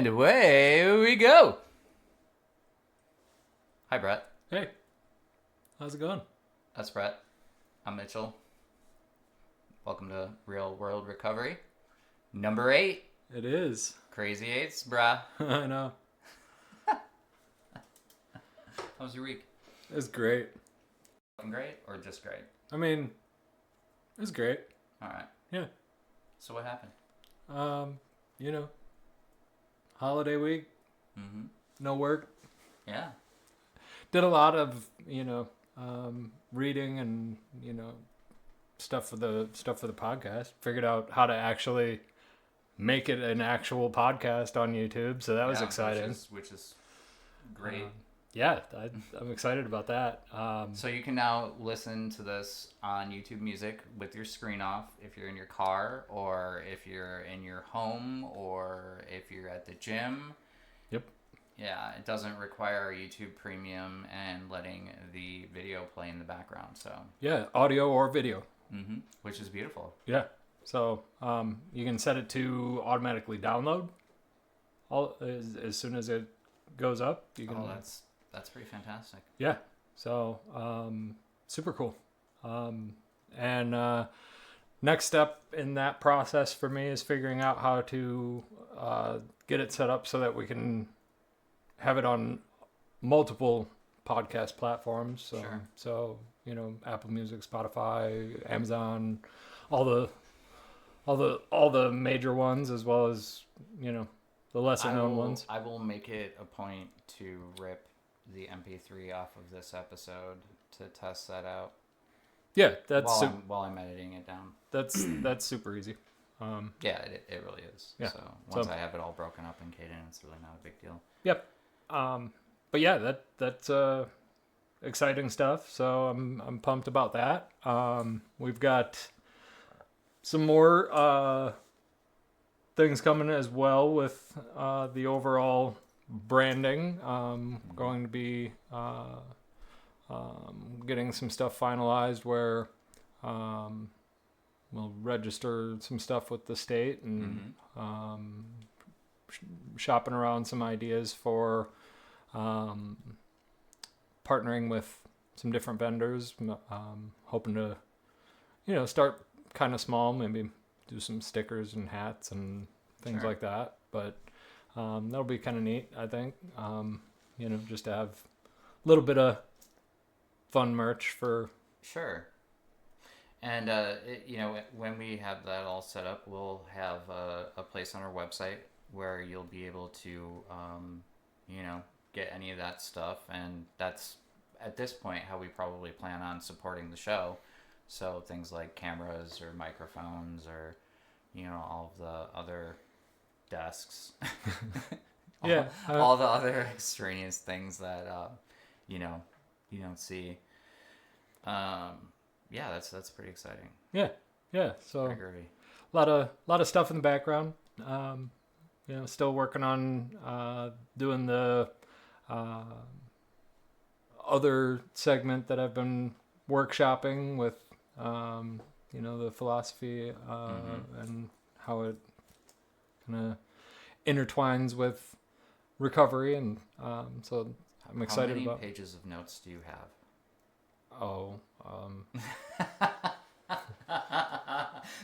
And away we go. Hi, Brett. Hey, how's it going? That's Brett. I'm Mitchell. Welcome to Real World Recovery. Number 8. It is. Crazy 8s, brah. I know. How was your week? It was great. Great or just great? I mean, it was great. All right. Yeah. So what happened? Holiday week. Mm-hmm. No work. Yeah. Did a lot of, reading and, stuff for the podcast. Figured out how to actually make it an actual podcast on YouTube. So that was exciting. Which is great. I'm excited about that. So you can now listen to this on YouTube Music with your screen off if you're in your car or if you're in your home or if you're at the gym. Yep. Yeah, it doesn't require YouTube Premium and letting the video play in the background. So yeah, audio or video. Mm-hmm. Which is beautiful. Yeah. So you can set it to automatically download as soon as it goes up. You can. Oh, that's pretty fantastic. Yeah. So super cool. And next step in that process for me is figuring out how to get it set up so that we can have it on multiple podcast platforms. So, sure. So Apple Music, Spotify, Amazon, all the major ones, as well as the lesser known ones. I will make it a point to rip the MP3 off of this episode to test that out. Yeah, that's while I'm editing it down. That's super easy. Yeah, it really is. Yeah. So once I have it all broken up in Cadence, it's really not a big deal. Yep. But yeah, that's exciting stuff. So I'm pumped about that. We've got some more things coming as well with the overall branding. Going to be getting some stuff finalized where we'll register some stuff with the state and shopping around some ideas for partnering with some different vendors. Hoping to start kind of small, maybe do some stickers and hats and things like that. But that'll be kind of neat, I think. Just to have a little bit of fun merch for... Sure. And, when we have that all set up, we'll have a place on our website where you'll be able to, get any of that stuff. And that's, at this point, how we probably plan on supporting the show. So things like cameras or microphones or, all of the other desks. All the other extraneous things that, you don't see. That's pretty exciting. Yeah. So a lot of stuff in the background. Still working on doing the other segment that I've been workshopping with, the philosophy and how it kind of intertwines with recovery, and so I'm excited about. How many pages of notes do you have?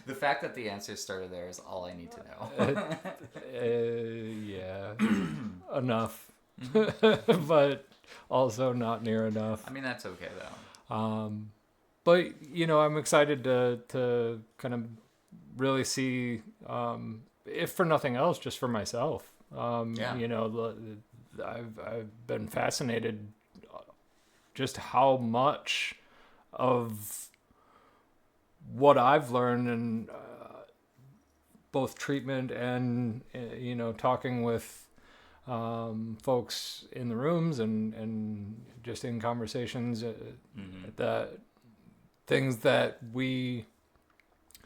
The fact that the answer started there is all I need to know. Yeah, enough, but also not near enough. I mean, that's okay though. But I'm excited to kind of really see, if for nothing else, just for myself. I've been fascinated just how much of what I've learned in both treatment and talking with folks in the rooms and just in conversations, that things that we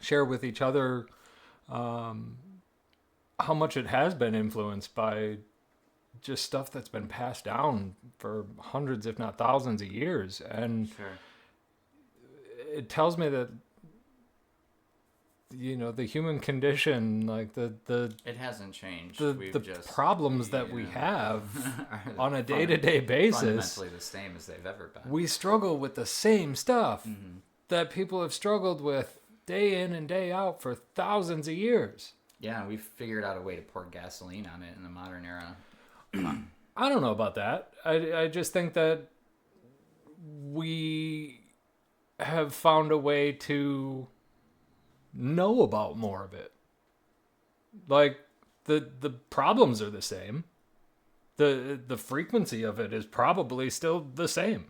share with each other, how much it has been influenced by just stuff that's been passed down for hundreds, if not thousands of years. And sure. It tells me that the human condition, like It hasn't changed. the We've the just problems that we have are on a day-to-day basis, fundamentally the same as they've ever been. we struggle with the same stuff Mm-hmm. that people have struggled with day in and day out for thousands of years. Yeah, we've figured out a way to pour gasoline on it in the modern era. I don't know about that. I just think that we have found a way to know about more of it. Like the problems are the same. The frequency of it is probably still the same.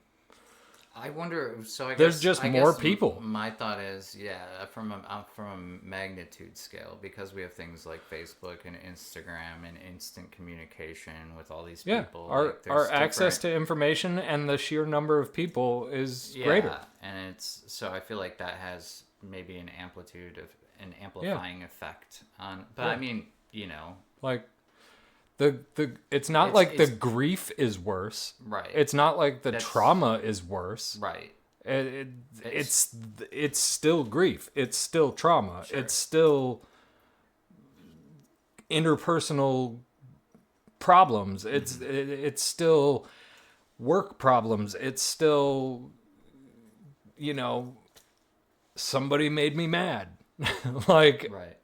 I wonder. So There's just I more guess people. My thought is, yeah, from a magnitude scale, because we have things like Facebook and Instagram and instant communication with all these Yeah, people. our there's access different- to information and the sheer number of people is yeah, greater. and it's so I feel like that has maybe an amplifying effect on. But Yeah. I mean, you know, Like the it's not It's- like the it's- grief is worse. right? It's not like the That's- trauma is worse. right. It's still grief. It's still trauma. Sure. It's still interpersonal problems. It's still work problems. It's still somebody made me mad. Like Right.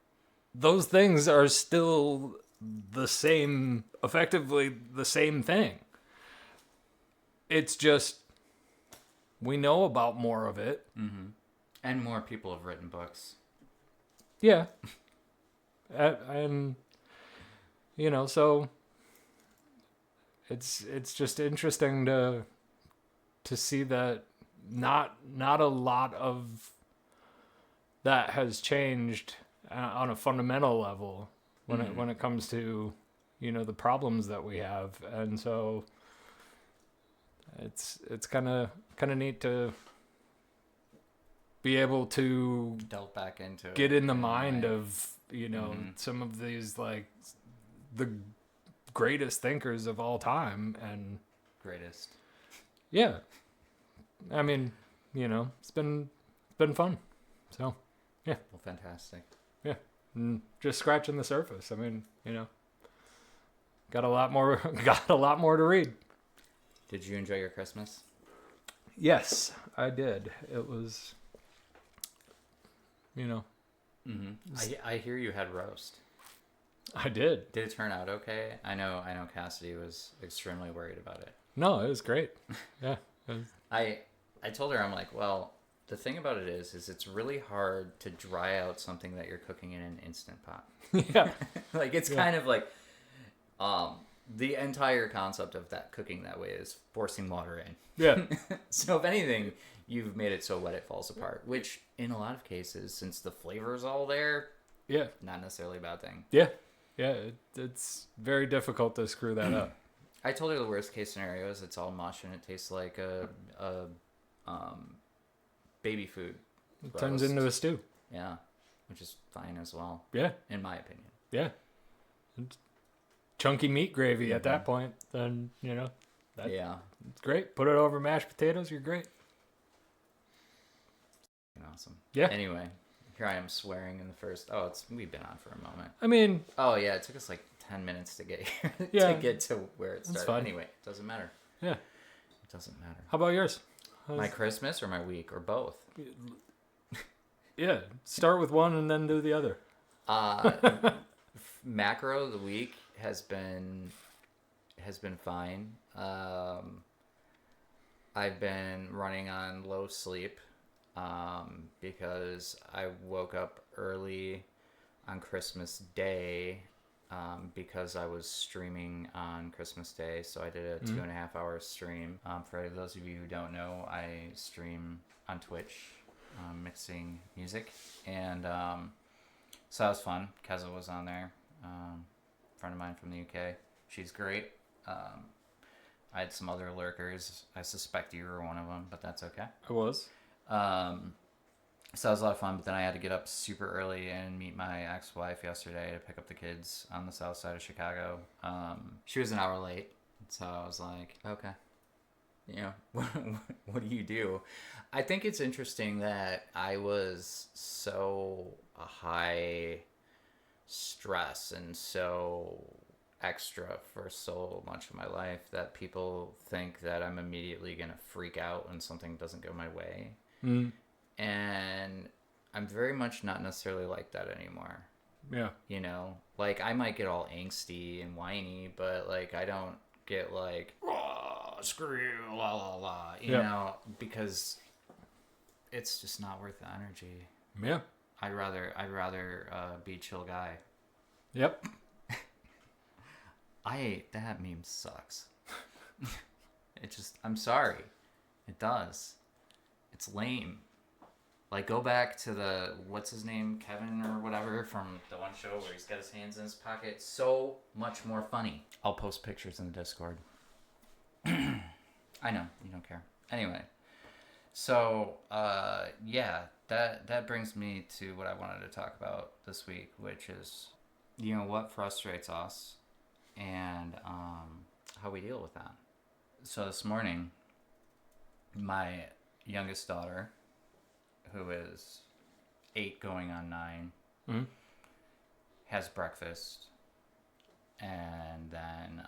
those things are still the same, effectively the same thing. It's just we know about more of it. Mm-hmm. And more people have written books. Yeah. And so it's just interesting to see that not a lot of that has changed on a fundamental level when it comes to the problems that we have, and so it's kind of neat to be able to Delve back into get in the a mind way. of Mhm. some of these, like, the greatest thinkers of all time. And greatest. yeah, I mean, it's been fun. So Well, fantastic. and just scratching the surface. I mean, got a lot more to read. Did you enjoy your Christmas? Yes, I did. It was Mm-hmm. I hear you had roast. I did. Did it turn out okay? I know Cassidy was extremely worried about it. No, it was great. Yeah. It was, I told her, I'm like, well, the thing about it is it's really hard to dry out something that you're cooking in an Instant Pot. yeah. Like, it's kind of like the entire concept of that cooking that way is forcing water in. Yeah. So if anything, you've made it so wet it falls apart, which in a lot of cases, since the flavor's all there, Yeah. not necessarily a bad thing. Yeah. Yeah. It's very difficult to screw that up. I told her the worst case scenario is it's all mush and it tastes like a baby food. It turns roast. into a stew. Yeah, which is fine as well, Yeah. in my opinion. Yeah. And chunky meat gravy at that point, then, that's Yeah, great. Put it over mashed potatoes, you're great. awesome. Yeah. Anyway, here I am swearing in the first. Oh, we've been on for a moment. I mean, Oh yeah, it took us like 10 minutes to get here Yeah. to get to where it started. fine. Anyway, it doesn't matter. yeah. It doesn't matter. How about yours? My Christmas or my week or both. Yeah. Start with one and then do the other. Macro of the week has been fine. I've been running on low sleep because I woke up early on Christmas Day because I was streaming on Christmas Day. So I did a 2.5 hour stream. For those of you who don't know, I stream on Twitch, mixing music, and so that was fun. Keza was on there, friend of mine from the UK. She's great. I had some other lurkers. I suspect you were one of them, but that's okay. I was. So that was a lot of fun, but then I had to get up super early and meet my ex-wife yesterday to pick up the kids on the south side of Chicago. She was an hour late, so I was like, okay. you know, what do you do? I think it's interesting that I was so high stress and so extra for so much of my life that people think that I'm immediately going to freak out when something doesn't go my way. Mm. And I'm very much not necessarily like that anymore. Yeah. You know, like I might get all angsty and whiny, but like I don't get like, "Rah, screw you, la la la," you Yeah. know, because it's just not worth the energy. Yeah. I'd rather be a chill guy. Yep. That meme sucks. I'm sorry. It does. It's lame. Like, go back to what's his name, Kevin or whatever, from the one show where he's got his hands in his pocket. So much more funny. I'll post pictures in the Discord. I know, you don't care. Anyway, so, yeah, that brings me to what I wanted to talk about this week, which is, what frustrates us and how we deal with that. So this morning, my youngest daughter, who is 8 going on 9, Mm-hmm. has breakfast. And then,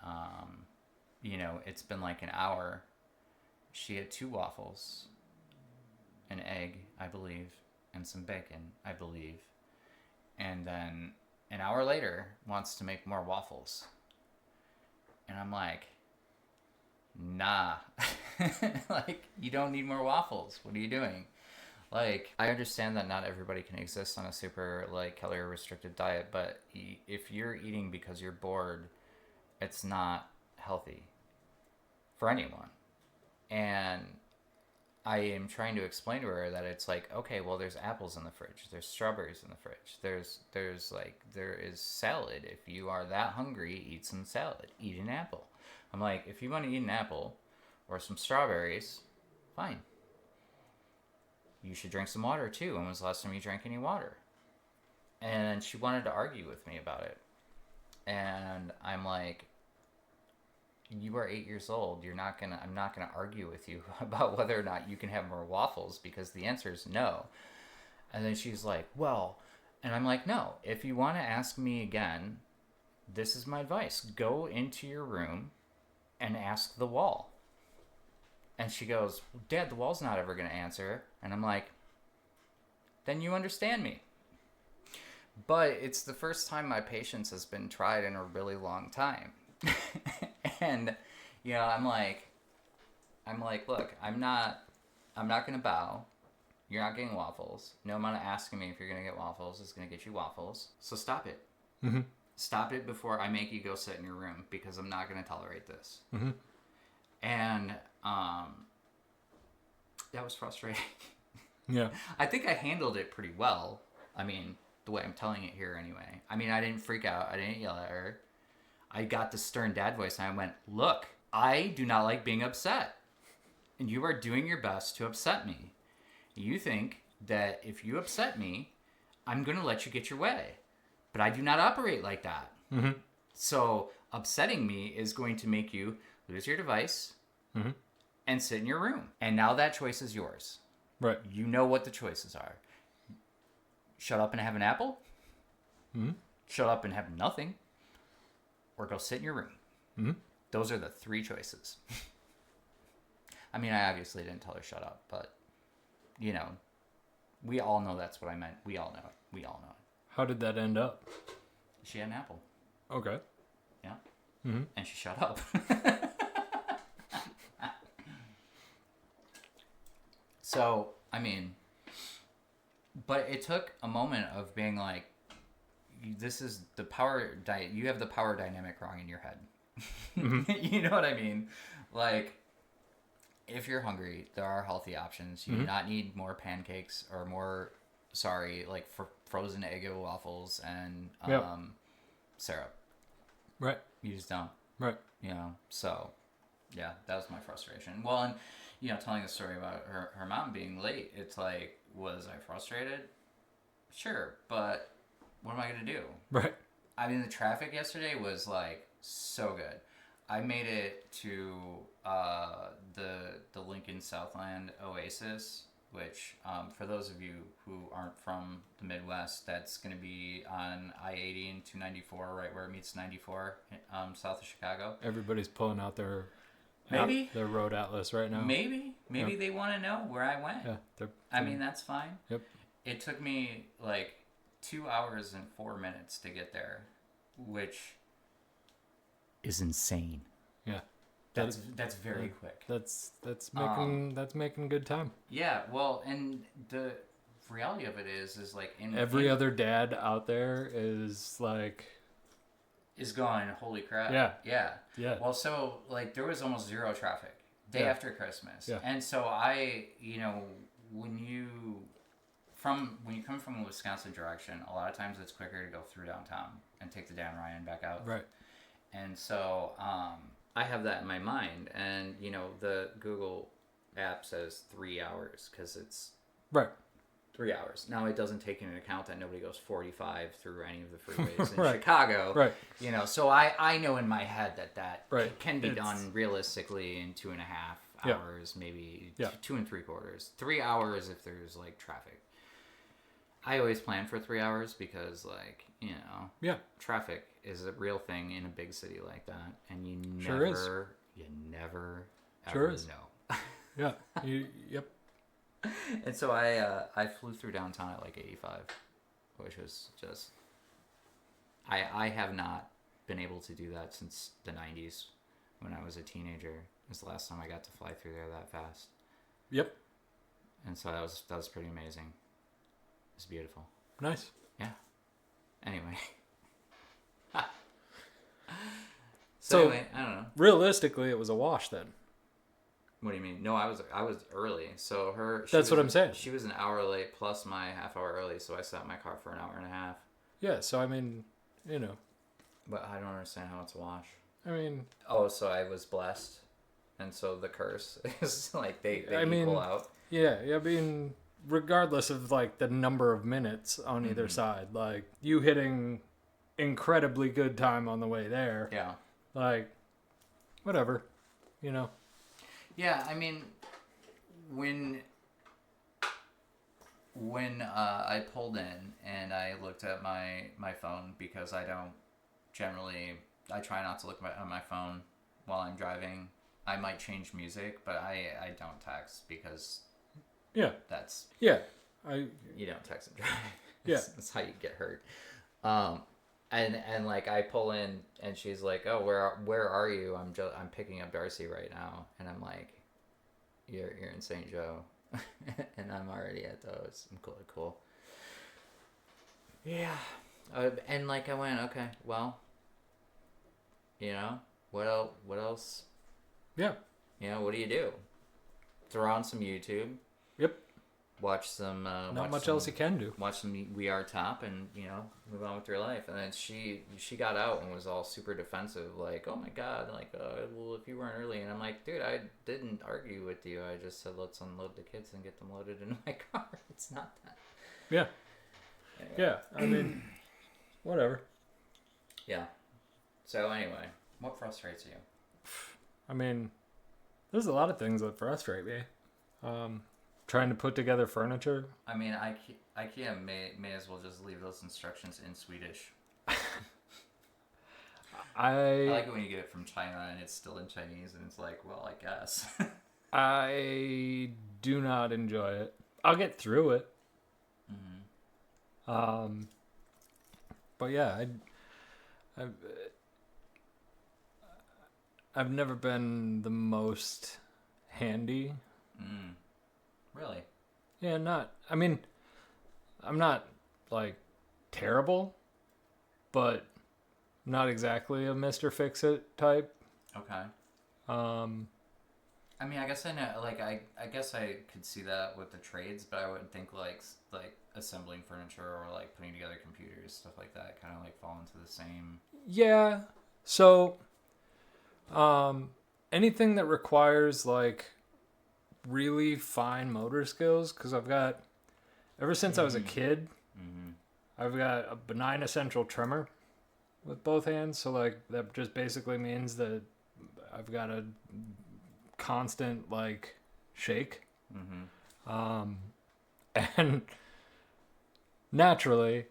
it's been like an hour. She had 2 waffles, an egg, I believe, and some bacon, I believe. And then an hour later wants to make more waffles. And I'm like, nah. Like, you don't need more waffles. What are you doing? Like, I understand that not everybody can exist on a super, like, calorie restricted diet, but if you're eating because you're bored, it's not healthy for anyone. And I am trying to explain to her that it's like, okay, well, there's apples in the fridge, there's strawberries in the fridge, there is salad. If you are that hungry, eat some salad, eat an apple. I'm like, if you want to eat an apple or some strawberries, fine. You should drink some water too. When was the last time you drank any water? And she wanted to argue with me about it. And I'm like, you are 8 years old. I'm not gonna argue with you about whether or not you can have more waffles, because the answer is no. And then she's like, well, and I'm like, no, if you want to ask me again, this is my advice. Go into your room and ask the wall. And she goes, Dad, the wall's not ever going to answer. And I'm like, then you understand me. But it's the first time my patience has been tried in a really long time. And, I'm like, look, I'm not going to bow. You're not getting waffles. No amount of asking me if you're going to get waffles is going to get you waffles. So stop it. Mm-hmm. Stop it before I make you go sit in your room, because I'm not going to tolerate this. Mm-hmm. And that was frustrating. Yeah. I think I handled it pretty well. I mean, the way I'm telling it here anyway. I mean, I didn't freak out. I didn't yell at her. I got the stern dad voice and I went, look, I do not like being upset. And you are doing your best to upset me. You think that if you upset me, I'm going to let you get your way. But I do not operate like that. Mm-hmm. So upsetting me is going to make you lose your device and sit in your room. And now that choice is yours. Right. You know what the choices are. Shut up and have an apple. Mm-hmm. Shut up and have nothing. Or go sit in your room. Mm-hmm. Those are the 3 choices. I mean, I obviously didn't tell her shut up, but, we all know that's what I meant. We all know it. How did that end up? She had an apple. Okay. Yeah. Mm-hmm. And she shut up. So, I mean, but it took a moment of being like, this is the power you have the power dynamic wrong in your head. Mm-hmm. You know what I mean? Like, if you're hungry, there are healthy options. You do not need more pancakes or more, like frozen Eggo waffles and syrup. Right. You just don't. Right. So, yeah, that was my frustration. Well, and, telling the story about her mom being late, it's like, was I frustrated? Sure, but what am I going to do? Right. I mean, the traffic yesterday was, like, so good. I made it to the Lincoln Southland Oasis, which for those of you who aren't from the Midwest, that's going to be on I-80 and 294, right where it meets 94, south of Chicago. Everybody's pulling out their Maybe their road atlas right now. maybe they want to know where I went. Yeah, I mean, that's fine. Yep. It took me like 2 hours and 4 minutes to get there, which is insane. Yeah. That's very quick. That's making good time. Yeah, well, and the reality of it is like Every other dad out there is like is going, holy crap. Yeah. Well, so like there was almost zero traffic day after Christmas. Yeah. And so when you come from the Wisconsin direction, a lot of times it's quicker to go through downtown and take the Dan Ryan back out. Right. And so I have that in my mind, and the Google app says 3 hours because it's right. 3 hours. Now it doesn't take into account that nobody goes 45 through any of the freeways in Right. Chicago. Right. So I know in my head that right. can be done realistically in 2.5 hours, maybe 2 3/4. 3 hours if there's like traffic. I always plan for 3 hours because traffic is a real thing in a big city like that, and you never ever know. Yeah. Yep. And so I flew through downtown at like 85, which was just I have not been able to do that since the 90s when I was a teenager. It was the last time I got to fly through there that fast. Yep. And so that was pretty amazing. It's beautiful. Nice. Yeah. Anyway. So anyway, I don't know. Realistically, it was a wash then. What do you mean? No, I was early. So That's what I'm saying. She was an hour late plus my half hour early, so I sat in my car for an hour and a half. Yeah, so I mean, But I don't understand how it's a wash. I mean, oh, so I was blessed, and so the curse is like they equal out. Yeah, I mean, regardless of like the number of minutes on either side, like you hitting incredibly good time on the way there. Yeah. Like, whatever, Yeah, I mean, when I pulled in and I looked at my phone because I try not to look at my phone while I'm driving. I might change music, but I don't text because you don't text and drive. That's how you get hurt. And like I pull in and she's like, "Oh, where are you? I'm picking up Darcy right now." And I'm like, "You're in St. Joe." And I'm already at those. I'm cool. Yeah. And like I went, "Okay, well, what else? Yeah. What do you do? Throw on some YouTube. Yep. Watch some. Not much else you can do. Watch some We Are Top, and move on with your life. And then she got out and was all super defensive, like, "Oh my God, like, well, if you weren't early," and I'm like, "Dude, I didn't argue with you. I just said let's unload the kids and get them loaded in my car. It's not that." Yeah. Anyway. Yeah. I mean, whatever. Yeah. So anyway, what frustrates you? I mean, there's a lot of things that frustrate me. Trying to put together furniture. I mean, IKEA may as well just leave those instructions in Swedish. I like it when you get it from China and it's still in Chinese and it's like, well, I guess. I do not enjoy it. I'll get through it. Mm-hmm. But yeah, I've never been the most handy. Really? Yeah, I mean, I'm not like terrible, but not exactly a Mr. Fix-It type. Okay. I mean, I guess I know. Like, I guess I could see that with the trades, but I wouldn't think like assembling furniture or like putting together computers, stuff like that, kind of like fall into the same. Yeah. So, anything that requires like really fine motor skills, because I've got, ever since I was a kid, I've got a benign essential tremor with both hands. So like that just basically means that I've got to constant like shake. Mm-hmm. And naturally,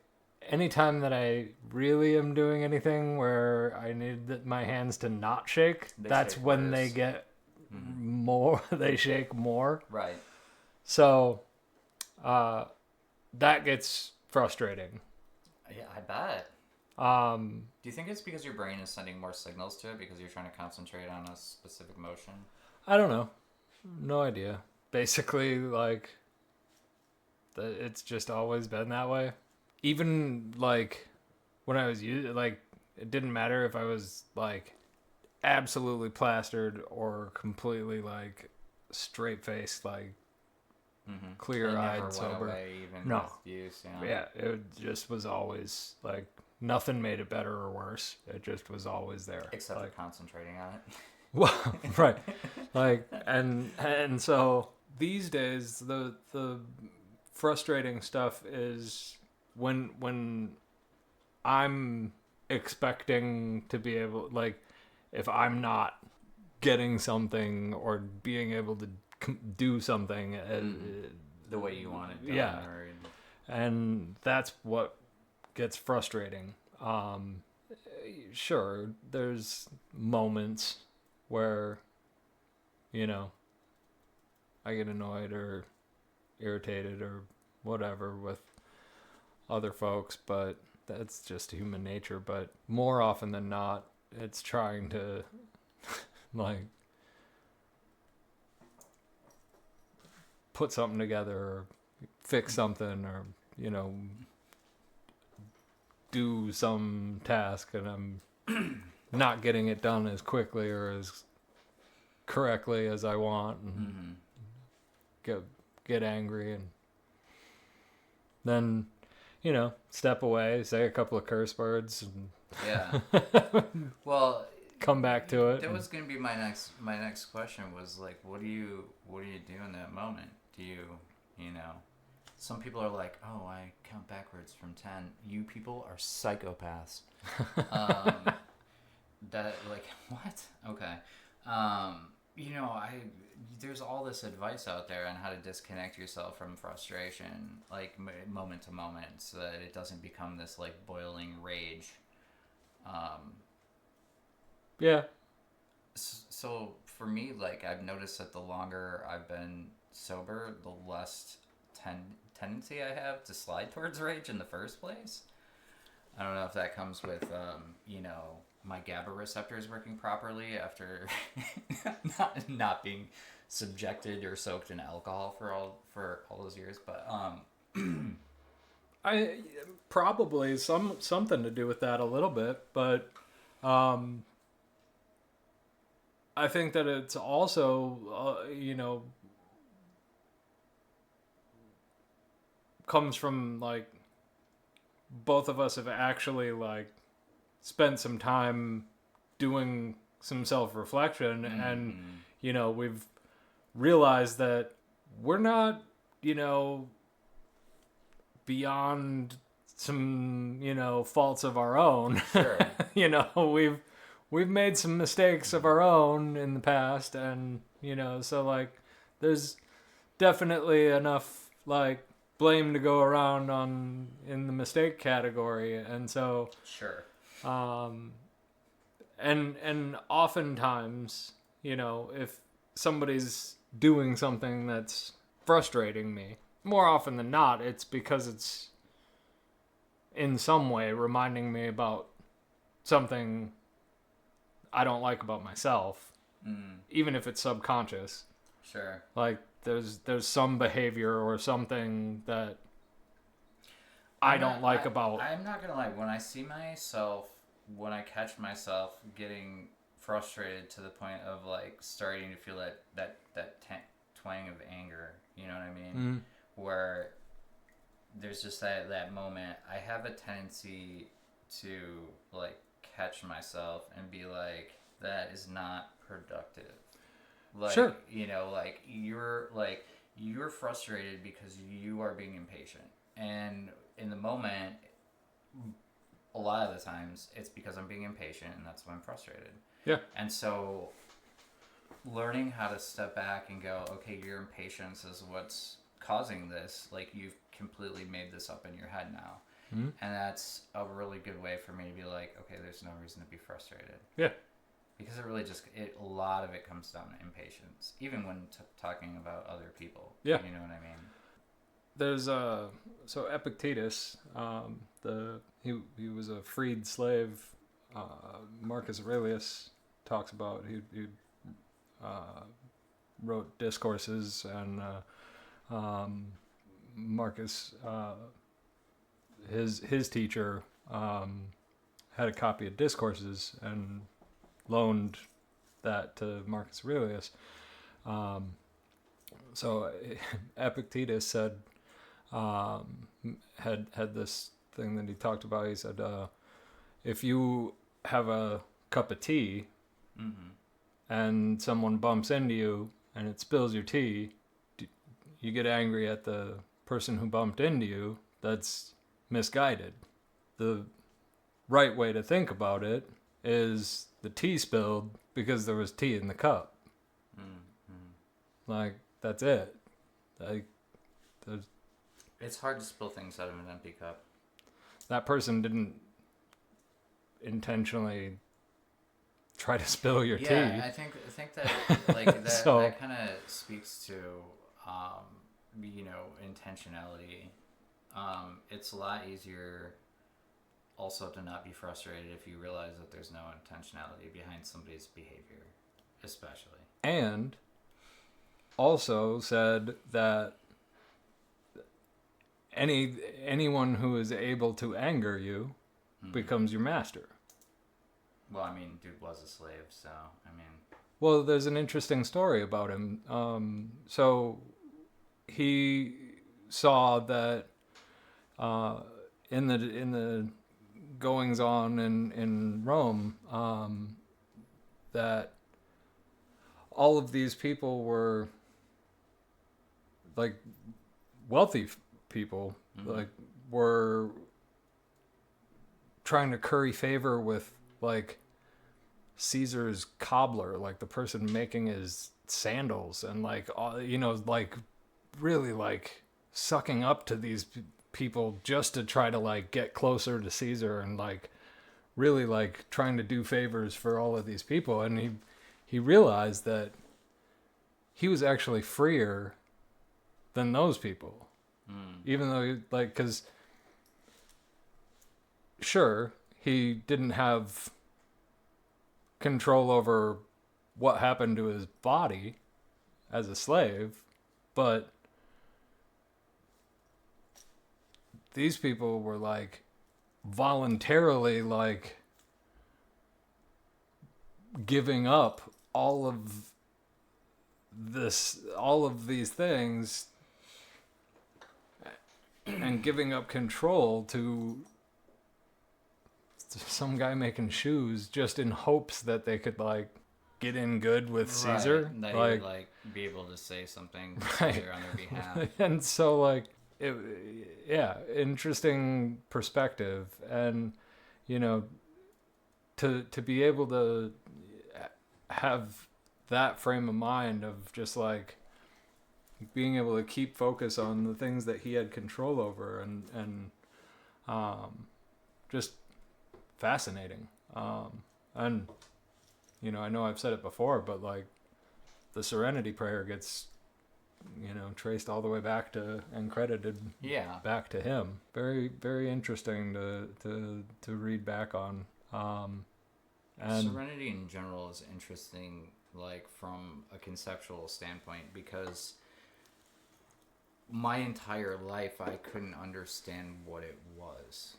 anytime that I really am doing anything where I need my hands to not shake, that's shake when worse. they get Mm-hmm. more, they shake more. Right. So that gets frustrating. Yeah, I bet. Um, Do you think it's because your brain is sending more signals to it because you're trying to concentrate on a specific motion? I don't know. No idea. Basically, like, it's just always been that way. Even, like, when I was like, it didn't matter if I was, like, absolutely plastered or completely, like, straight faced, like, Mm-hmm. clear It eyed, never went sober. away even No. with use, you know? Yeah, it just was always, like, nothing made it better or worse. It just was always there. Except like, for concentrating on it. well, right. Like, and so these days the frustrating stuff is when I'm expecting to be able, like, if I'm not getting something or being able to do something The way you want it done. yeah, Or... and that's what gets frustrating. Sure, there's moments where, you know, I get annoyed or irritated or whatever with other folks, but that's just human nature. But more often than not, it's trying to like put something together or fix something or, you know, do some task, and I'm not getting it done as quickly or as correctly as I want, and get angry, and then, you know, step away, say a couple of curse words, and Yeah. Well, come back to it. That was gonna be my next question was like, what do you do in that moment? Do you know? Some people are like, oh, I count backwards from 10. You people are psychopaths. That, like, what? Okay. You know, there's all this advice out there on how to disconnect yourself from frustration, like moment to moment, so that it doesn't become this like boiling rage. Yeah. So for me, like, I've noticed that the longer I've been sober, the less tendency I have to slide towards rage in the first place. I don't know if that comes with, you know, my GABA receptors working properly after not being subjected or soaked in alcohol for all those years, but I probably something to do with that a little bit, but I think that it's also you know, comes from like both of us have actually like spent some time doing some self-reflection, and you know, we've realized that we're not, you know, beyond some, you know, faults of our own. sure. You know, we've made some mistakes of our own in the past, and, you know, so like there's definitely enough like blame to go around on in the mistake category, and so Sure. and oftentimes, you know, if somebody's doing something that's frustrating me, more often than not, it's because it's in some way reminding me about something I don't like about myself, even if it's subconscious. Sure. Like there's some behavior or something that I don't like about. I'm not gonna lie. When I catch myself getting frustrated to the point of like starting to feel that twang of anger, you know what I mean? Where there's just that moment. I have a tendency to like catch myself and be like, that is not productive. Like, Sure. you know, like you're frustrated because you are being impatient, and in the moment, a lot of the times it's because I'm being impatient, and that's why I'm frustrated. Yeah. And so learning how to step back and go, okay, your impatience is what's causing this. Like, you've completely made this up in your head now. Mm-hmm. And that's a really good way for me to be like, okay, there's no reason to be frustrated. Yeah. Because it really just, a lot of it comes down to impatience, even when talking about other people. Yeah. You know what I mean? There's so Epictetus, he was a freed slave. Marcus Aurelius talks about he wrote discourses, and Marcus, his teacher, had a copy of discourses and loaned that to Marcus Aurelius. So Epictetus said, had this thing that he talked about. He said, if you have a cup of tea, Mm-hmm. and someone bumps into you and it spills your tea, you get angry at the person who bumped into you. That's misguided. The right way to think about it is the tea spilled because there was tea in the cup. Mm-hmm. Like, that's it. Like, it's hard to spill things out of an empty cup. That person didn't intentionally try to spill your tea. Yeah, I think that like that that kind of speaks to intentionality. It's a lot easier also to not be frustrated if you realize that there's no intentionality behind somebody's behavior, especially. And also said that anyone who is able to anger you becomes your master. Well, I mean, dude was a slave, so I mean. Well, there's an interesting story about him. So he saw that in the goings on in Rome, that all of these people were like wealthy people, like were trying to curry favor with like Caesar's cobbler, like the person making his sandals, and like like really like sucking up to these people just to try to like get closer to Caesar, and like really like trying to do favors for all of these people. And he realized that he was actually freer than those people, even though because sure, he didn't have control over what happened to his body as a slave, but these people were like voluntarily like giving up all of these things and giving up control to some guy making shoes just in hopes that they could like get in good with Caesar, right, that he would like be able to say something to Caesar on their behalf. And so like interesting perspective. And to be able to have that frame of mind of just like being able to keep focus on the things that he had control over, and just fascinating. And I know I've said it before, but like the Serenity Prayer gets traced all the way back to and credited back to him. Very, very interesting to read back on. And Serenity in general is interesting, like from a conceptual standpoint, because my entire life I couldn't understand what it was,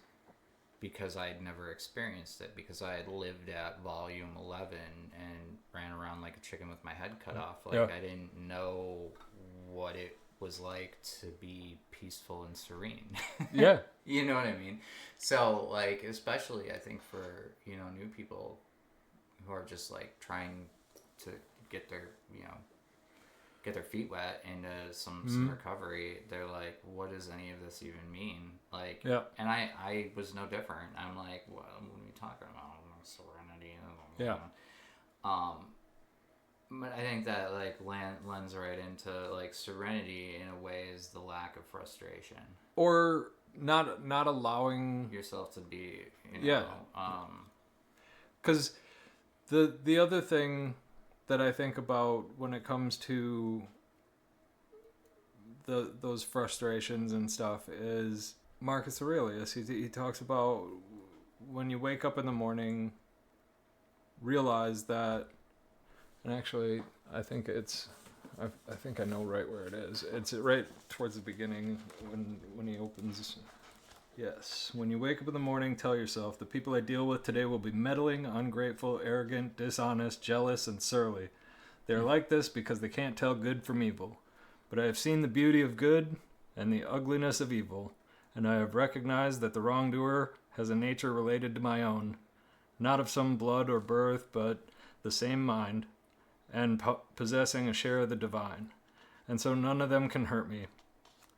because I had never experienced it, because I had lived at volume 11 and ran around like a chicken with my head cut off. Like, I didn't know what it was like to be peaceful and serene. Yeah. You know what I mean? So, like, especially I think for, new people who are just like trying to get their feet wet into some recovery, they're like, what does any of this even mean? Like, and I was no different. I'm like, what are you talking about? Serenity. Yeah. But I think that like lends right into like serenity in a way is the lack of frustration. Or not allowing Yourself to be, yeah, because the other thing that I think about when it comes to those frustrations and stuff is Marcus Aurelius. He talks about when you wake up in the morning, realize that, and actually I think I think I know right where it is. It's right towards the beginning when he opens. Yes. When you wake up in the morning, tell yourself, the people I deal with today will be meddling, ungrateful, arrogant, dishonest, jealous, and surly. They are like this because they can't tell good from evil. But I have seen the beauty of good and the ugliness of evil, and I have recognized that the wrongdoer has a nature related to my own, not of some blood or birth, but the same mind, and possessing a share of the divine. And so none of them can hurt me.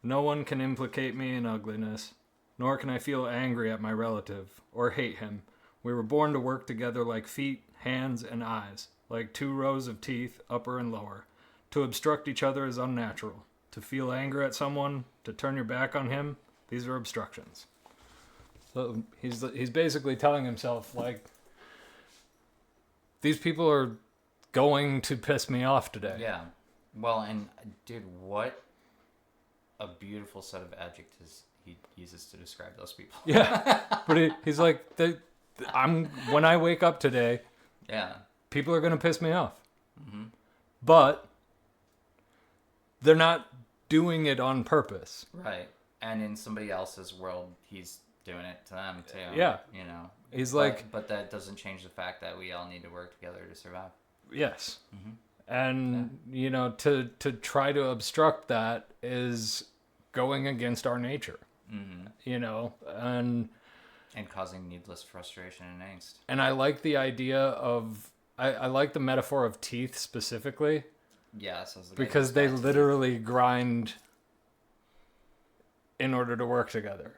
No one can implicate me in ugliness, nor can I feel angry at my relative, or hate him. We were born to work together like feet, hands, and eyes, like two rows of teeth, upper and lower. To obstruct each other is unnatural. To feel anger at someone, to turn your back on him, these are obstructions. So he's basically telling himself, like, these people are going to piss me off today. Yeah. Well, and dude, what a beautiful set of adjectives he uses to describe those people. Yeah, but he's like, when I wake up today, yeah, people are gonna piss me off, but they're not doing it on purpose. Right. And in somebody else's world, he's doing it to them too. Yeah, he's like, but that doesn't change the fact that we all need to work together to survive. Yes, and to try to obstruct that is going against our nature. And causing needless frustration and angst. And I like the idea of I like the metaphor of teeth specifically. Yes, because they literally grind in order to work together.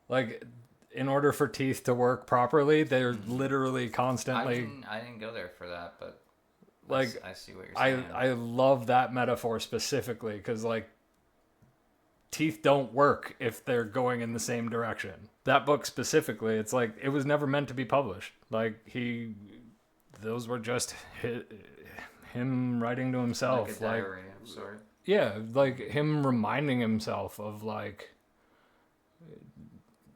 Like, in order for teeth to work properly, they're literally constantly. I didn't go there for that, but like I see what you're saying. I love that metaphor specifically because like teeth don't work if they're going in the same direction. That book specifically, it's like it was never meant to be published. Like those were just him writing to himself, like a diary of sort. Yeah, like him reminding himself of like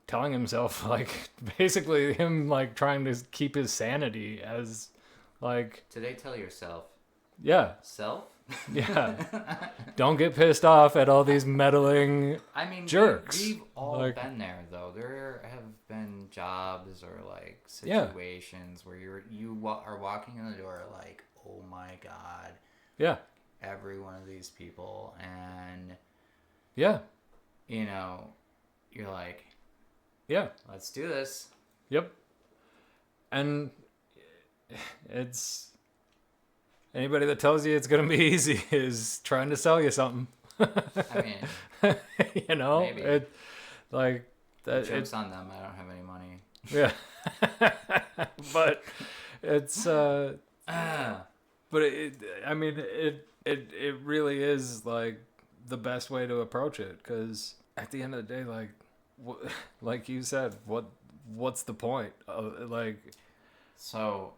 telling himself like basically him like trying to keep his sanity as like Today tell yourself. Yeah. Self? Yeah. Don't get pissed off at all these meddling jerks. We've all been there though. There have been jobs or like situations where you are walking in the door like, oh my god. Yeah. Every one of these people, and yeah, you're like, yeah, let's do this. Yep. And it's anybody that tells you it's gonna be easy is trying to sell you something. I mean, maybe. It like that. Joke's on them. I don't have any money. Yeah, but it's but it really is like the best way to approach it because at the end of the day, like you said, what's the point? So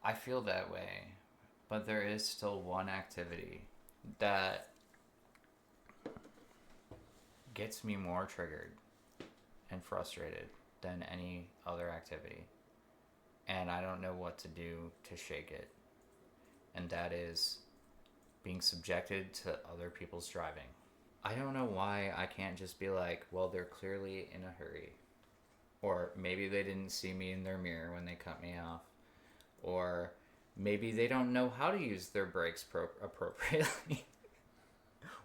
I feel that way, but there is still one activity that gets me more triggered and frustrated than any other activity. And I don't know what to do to shake it. And that is being subjected to other people's driving. I don't know why I can't just be like, well, they're clearly in a hurry. Or maybe they didn't see me in their mirror when they cut me off. Or maybe they don't know how to use their brakes appropriately.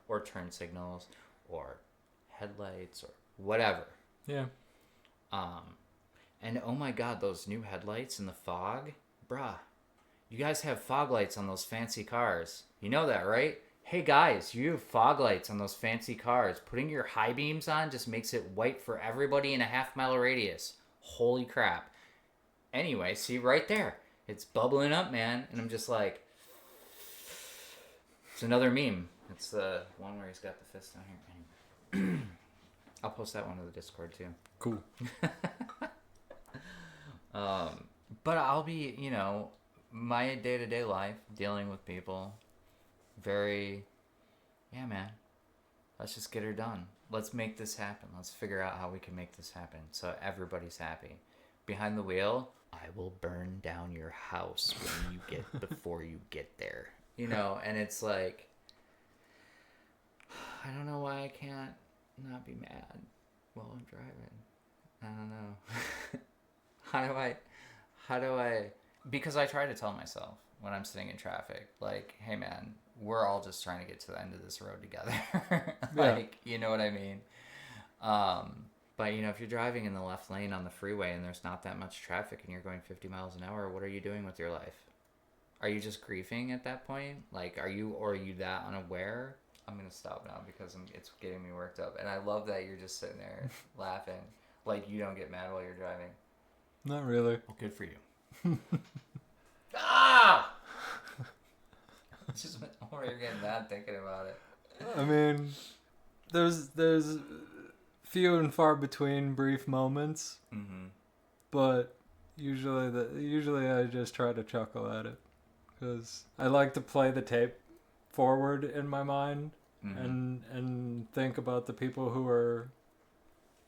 Or turn signals. Or headlights. Or whatever. Yeah. And oh my god, those new headlights in the fog? Bruh. You guys have fog lights on those fancy cars. You know that, right? Hey guys, you have fog lights on those fancy cars. Putting your high beams on just makes it white for everybody in a half-mile radius. Holy crap. Anyway, see right there. It's bubbling up, man. And I'm just like, it's another meme. It's the one where he's got the fist down here. I'll post that one to the Discord too. Cool. But I'll be, my day-to-day life, dealing with people, very, yeah, man, let's just get her done. Let's make this happen. Let's figure out how we can make this happen so everybody's happy. Behind the wheel, I will burn down your house when you get before you get there. And it's like, I don't know why I can't not be mad while I'm driving. I don't know. How do I, because I try to tell myself when I'm sitting in traffic, like, hey man, we're all just trying to get to the end of this road together. Like, you know what I mean? But if you're driving in the left lane on the freeway and there's not that much traffic and you're going 50 miles an hour, what are you doing with your life? Are you just griefing at that point? Like, are you that unaware? I'm going to stop now because it's getting me worked up. And I love that you're just sitting there laughing. Like, you don't get mad while you're driving. Not really. Well, good for you. Ah! It's just more you're getting mad thinking about it. I mean, there's few and far between brief moments, but usually I just try to chuckle at it because I like to play the tape forward in my mind and think about the people who are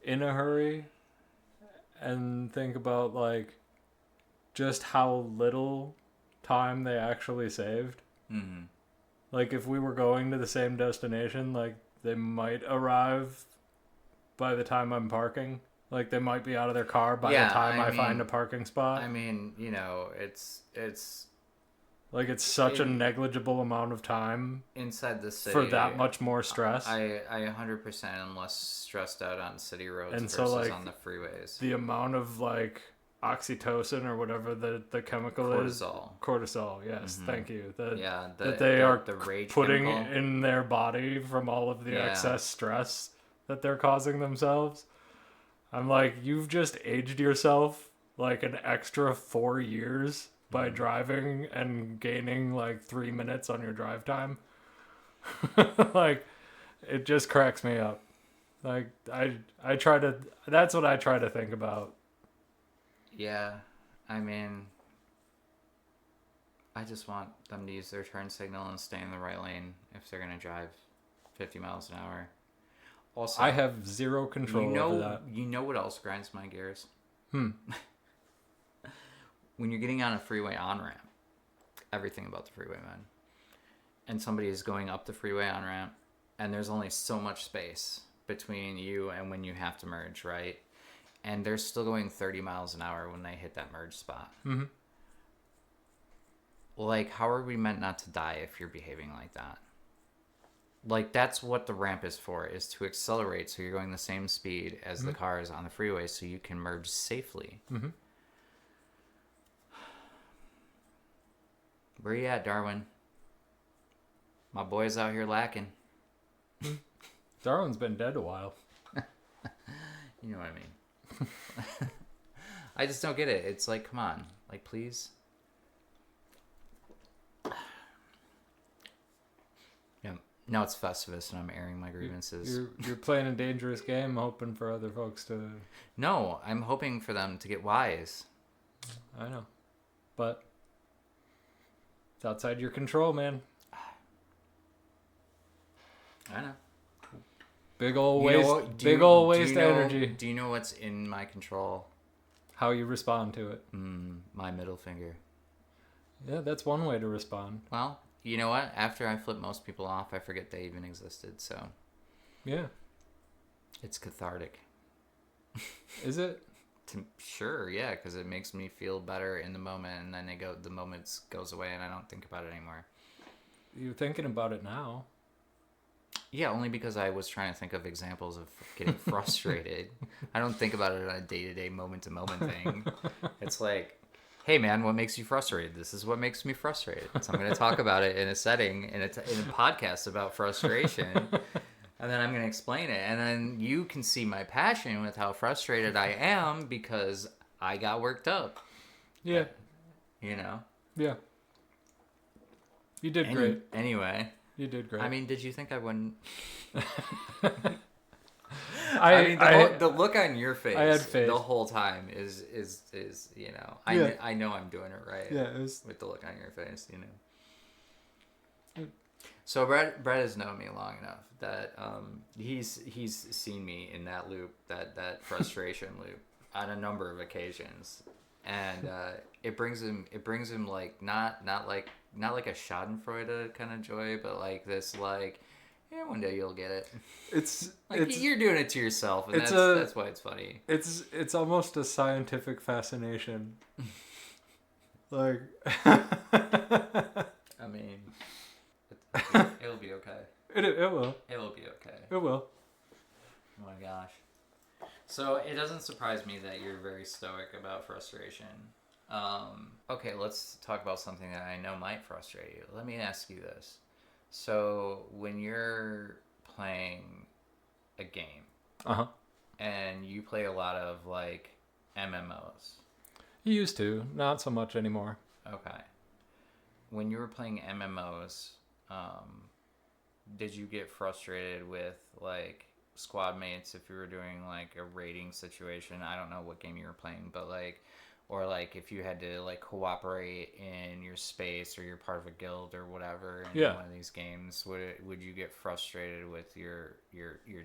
in a hurry and think about like just how little time they actually saved. Like if we were going to the same destination, like they might arrive by the time I'm parking. Like they might be out of their car by the time I find a parking spot. I mean, it's like it's such a negligible amount of time inside the city for that much more stress. I 100% am less stressed out on city roads and versus so, like, on the freeways. The amount of like oxytocin or whatever the chemical cortisol, yes, thank you, that they are the rage putting chemical in their body from all of the excess stress that they're causing themselves. I'm like, you've just aged yourself like an extra 4 years by driving and gaining like 3 minutes on your drive time. Like, it just cracks me up. Like I try to, that's what I try to think about. Yeah, I mean, I just want them to use their turn signal and stay in the right lane if they're going to drive 50 miles an hour. Also, I have zero control over that. You know what else grinds my gears? When you're getting on a freeway on-ramp, everything about the freeway, man. And somebody is going up the freeway on-ramp, and there's only so much space between you and when you have to merge, right? And they're still going 30 miles an hour when they hit that merge spot. Like, how are we meant not to die if you're behaving like that? Like, that's what the ramp is for, is to accelerate so you're going the same speed as the cars on the freeway so you can merge safely. Where you at, Darwin? My boy's out here lacking. Darwin's been dead a while. You know what I mean. I just don't get it. It's like, come on. Like, please. Yeah. Now it's Festivus and I'm airing my grievances. You're playing a dangerous game hoping for other folks to... No, I'm hoping for them to get wise. I know. But it's outside your control, man. I know. Big old waste. Big old waste of energy. Do you know what's in my control? How you respond to it. My middle finger. Yeah, that's one way to respond. Well, you know what? After I flip most people off, I forget they even existed. So. Yeah. It's cathartic. Is it? Sure, yeah, because it makes me feel better in the moment, and then the moment goes away, and I don't think about it anymore. You're thinking about it now. Yeah, only because I was trying to think of examples of getting frustrated. I don't think about it on a day-to-day, moment-to-moment thing. It's like, hey, man, what makes you frustrated? This is what makes me frustrated. So I'm going to talk about it in a setting, in a podcast about frustration, and then I'm going to explain it. And then you can see my passion with how frustrated I am because I got worked up. Yeah. You know. Yeah. You did great. Anyway, You did great. I mean, did you think I wouldn't? I mean, the look on your face I had faith. the whole time is you know, Yeah. I know I'm doing it right. Yeah, it was... with the look on your face, you know. So Brett has known me long enough that he's seen me in that loop, that frustration loop on a number of occasions, and it brings him like not like a Schadenfreude kind of joy, but like this like, yeah, one day you'll get it. It's like it's you're doing it to yourself, and that's why it's funny. It's almost a scientific fascination. Like, I mean, it'll be okay. It will. It'll be okay. It will. Oh my gosh. So it doesn't surprise me that you're very stoic about frustration. Okay, let's talk about something that I know might frustrate you. Let me ask you this. So when you're playing a game, and you play a lot of like MMOs. You used to, not so much anymore. Okay. When you were playing MMOs, did you get frustrated with like squad mates if you were doing like a raiding situation? I don't know what game you were playing, but like, or like if you had to like cooperate in your space or you're part of a guild or whatever in one of these games, would you get frustrated with your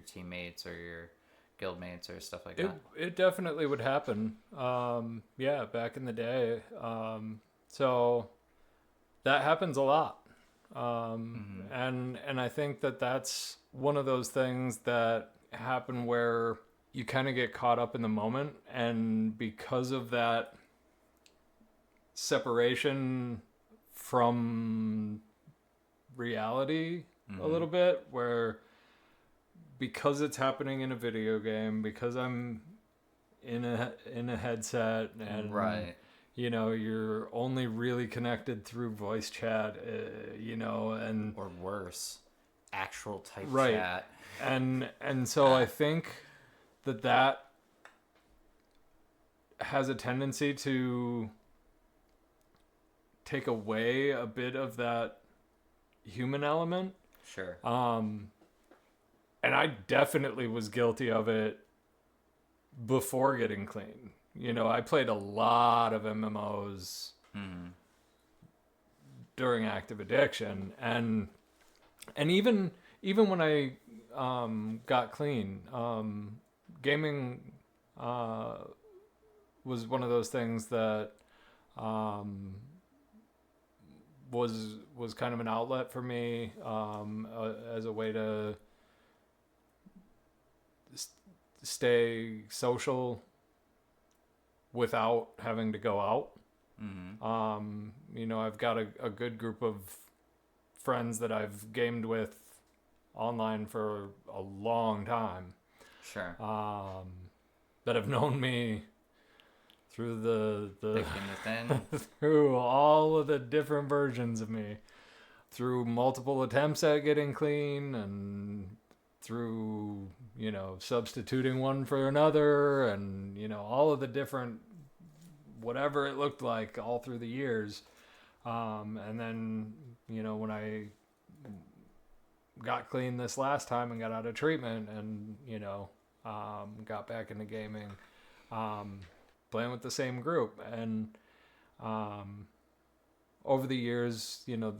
teammates or your guild mates or stuff like that? It definitely would happen. Back in the day. So that happens a lot. And I think that's one of those things that happen where you kind of get caught up in the moment, and because of that separation from reality a little bit, where because it's happening in a video game, because I'm in a headset, and you know, you're only really connected through voice chat, you know, and or worse, actual type chat. And so I think that has a tendency to take away a bit of that human element. Sure. And I definitely was guilty of it before getting clean. You know, I played a lot of MMOs during active addiction, and even when I got clean, gaming was one of those things that was kind of an outlet for me, as a way to stay social without having to go out. You know, I've got a good group of friends that I've gamed with online for a long time. Sure. That have known me through the thick and the thin. through all of the different versions of me, through multiple attempts at getting clean, and through, you know, substituting one for another, and, you know, all of the different whatever it looked like all through the years. And then, you know, when I got clean this last time and got out of treatment, and, you know, got back into gaming, playing with the same group, and over the years, you know,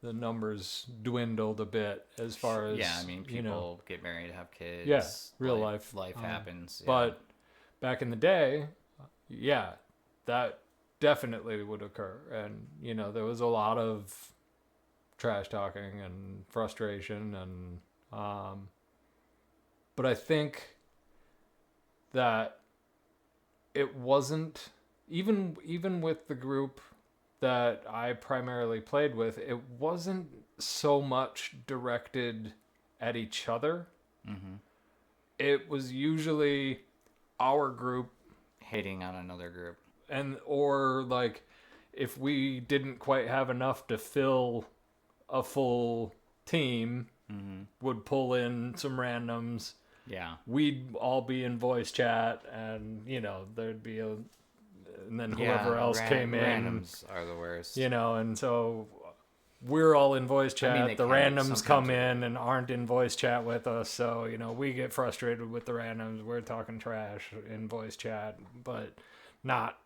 the numbers dwindled a bit as far as, I mean, people, you know, get married, have kids, real life happens. But back in the day, that definitely would occur, and, you know, there was a lot of trash talking and frustration, and but I think that it wasn't even with the group that I primarily played with, it wasn't so much directed at each other. It was usually our group hating on another group, and or like if we didn't quite have enough to fill a full team, would pull in some randoms. We'd all be in voice chat, and, you know, there'd be and then whoever else came in, randoms are the worst. and so we're all in voice chat. I mean, the randoms come in great. and aren't in voice chat with us, so we get frustrated with the randoms. We're talking trash in voice chat, but not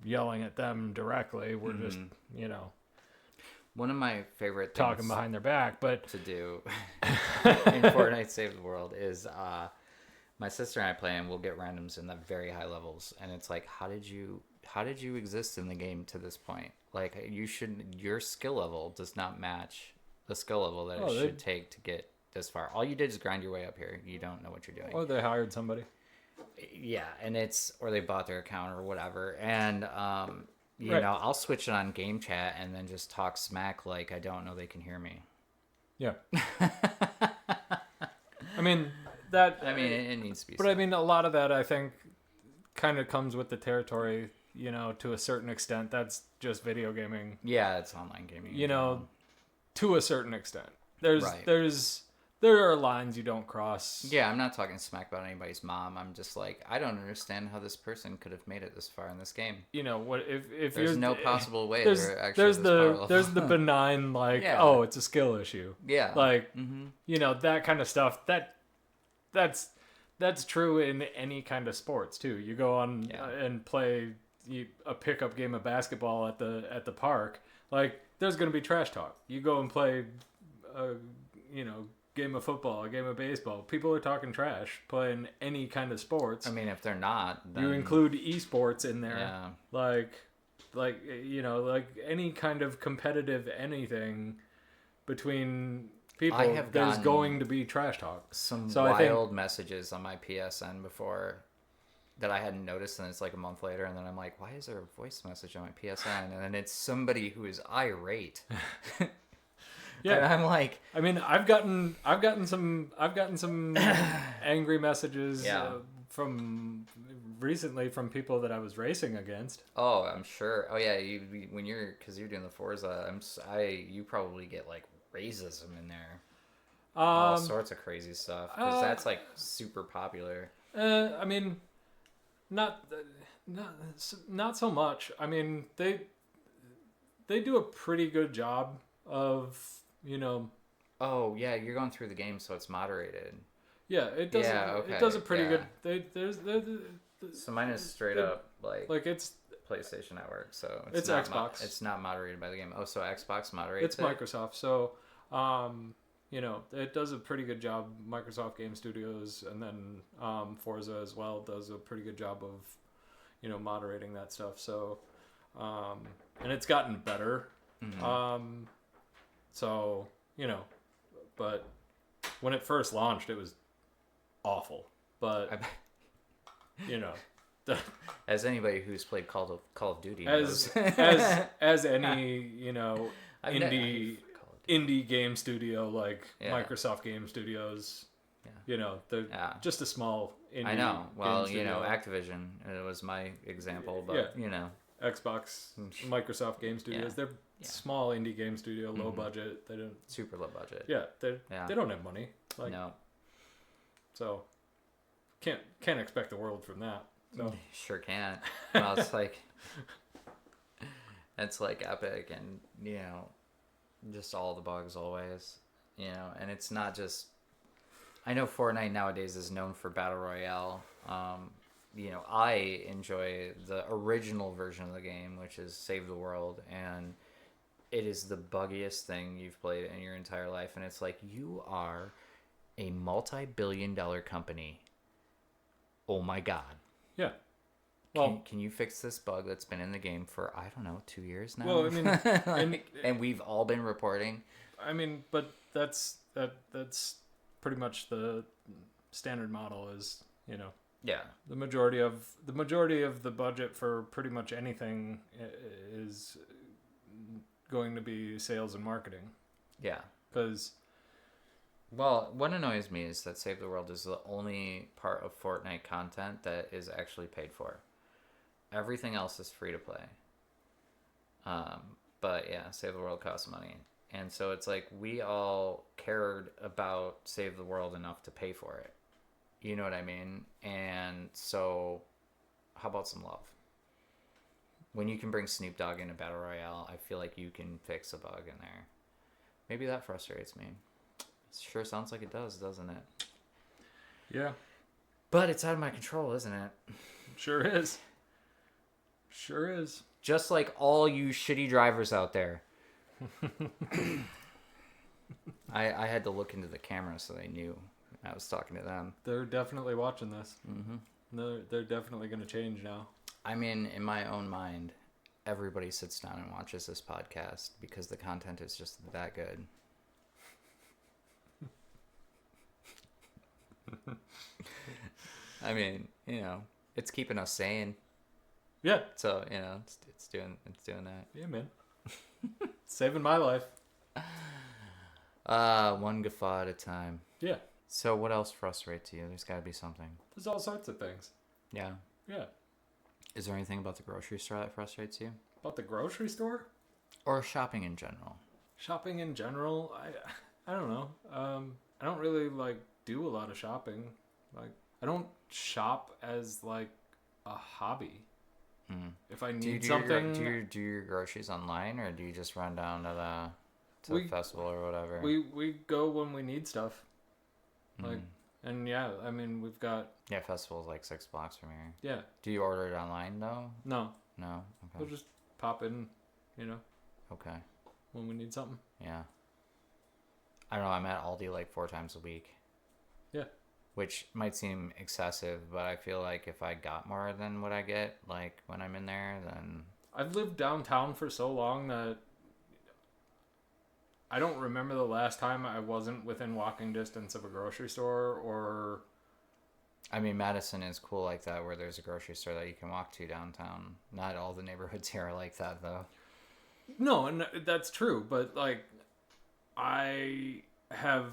yelling at them directly. We're just one of my favorite things talking behind their back. But to do in Fortnite Save the World is my sister and I play, and we'll get randoms in the very high levels, and it's like, how did you exist in the game to this point? Like, your skill level does not match the skill level that it should take to get this far. All you did is grind your way up here. You don't know what you're doing. Or they hired somebody. Yeah, and or they bought their account or whatever, and Right. I'll switch it on game chat and then just talk smack like I don't know they can hear me. Yeah. I mean that. It needs to be. But I mean, a lot of that I think kind of comes with the territory. To a certain extent, that's just video gaming. Yeah, it's online gaming. To a certain extent, Right. there are lines you don't cross. Yeah, I'm not talking smack about anybody's mom. I'm just like, I don't understand how this person could have made it this far in this game. What if There's no possible way there's, they're actually this powerful. There's the benign Yeah. oh, it's a skill issue. Yeah. Like that kind of stuff. That's true in any kind of sports too. You go on and play a pickup game of basketball at the park. Like, there's gonna be trash talk. You go and play game of football, a game of baseball. People are talking trash playing any kind of sports. I mean, if they're not, then you include esports in there. Yeah. Like any kind of competitive anything between people. There's going to be trash talk. Some wild messages on my PSN before that I hadn't noticed, and it's like a month later, and then I'm like, why is there a voice message on my PSN? And then it's somebody who is irate. Yeah, and I'm like, I mean, I've gotten some angry messages from recently from people that I was racing against. oh, I'm sure. Oh yeah, because you're doing the Forza, you probably get like racism in there, all sorts of crazy stuff, because that's like super popular. I mean, not so much. I mean, they do a pretty good job of Oh yeah, you're going through the game, so it's moderated. Yeah, it does. Yeah, okay, it does a pretty good. So mine is straight up like it's PlayStation Network, so it's not Xbox. It's not moderated by the game. Oh, so Xbox moderates It's Microsoft. So, it does a pretty good job. Microsoft Game Studios, and then Forza as well does a pretty good job of, moderating that stuff. So, and it's gotten better. Mm-hmm. So, but when it first launched, it was awful. But as anybody who's played Call of Duty as knows. as any indie game studio like Microsoft Game Studios, they're just a small indie. I know. Well, game studio. Activision, it was my example, but Xbox, Microsoft Game Studios, they're small indie game studio, low budget. They don't super low budget. Yeah, they don't have money. No. So can't expect the world from that. So Sure can't. Well, it's like Epic, and just all the bugs always, and it's not just. I know Fortnite nowadays is known for Battle Royale. I enjoy the original version of the game, which is Save the World, and it is the buggiest thing you've played in your entire life. And it's like, you are a multi-billion-dollar company. Oh my God. Yeah. Well, can you fix this bug that's been in the game for, I don't know, 2 years now? Well, I mean, and we've all been reporting. I mean, but that's pretty much the standard model is, Yeah. The majority of the budget for pretty much anything is going to be sales and marketing. Yeah. Because, well, what annoys me is that Save the World is the only part of Fortnite content that is actually paid for. Everything else is free to play. But yeah, Save the World costs money. And so it's like, we all cared about Save the World enough to pay for it. You know what I mean? And so, how about some love? When you can bring Snoop Dogg in a battle royale, I feel like you can fix a bug in there. Maybe that frustrates me. It sure sounds like it does, doesn't it? Yeah. But it's out of my control, isn't it? Sure is. Sure is. Just like all you shitty drivers out there. I had to look into the camera so they knew I was talking to them. They're definitely watching this. Mm-hmm. They're definitely going to change now. I mean, in my own mind, everybody sits down and watches this podcast because the content is just that good. I mean, you know, it's keeping us sane. Yeah. So, you know, it's doing that. Yeah, man. Saving my life. One guffaw at a time. Yeah. So what else frustrates you? There's got to be something. There's all sorts of things. Yeah. Yeah. Is there anything about the grocery store that frustrates you? About the grocery store? Or shopping in general? Shopping in general? I don't know. I don't really like do a lot of shopping. Like I don't shop as like a hobby. Mm. If I Do you need do something, do you do your groceries online, or do you just run down to the festival or whatever? we go when we need stuff. Like, Mm. and yeah, I mean we've got Yeah, festival's like 6 blocks from here. yeah. Do you order it online though? No, No. we'll Okay. just pop in, you know, Okay. when we need something. Yeah. I don't know. I'm at Aldi like 4 times a week. Yeah. Which might seem excessive, but I feel like if I got more than what I get, like when I'm in there, then I've lived downtown for so long that I don't remember the last time I wasn't within walking distance of a grocery store or I mean, Madison is cool like that, where there's a grocery store that you can walk to downtown. Not all the neighborhoods here are like that, though. no, and that's true, but like I have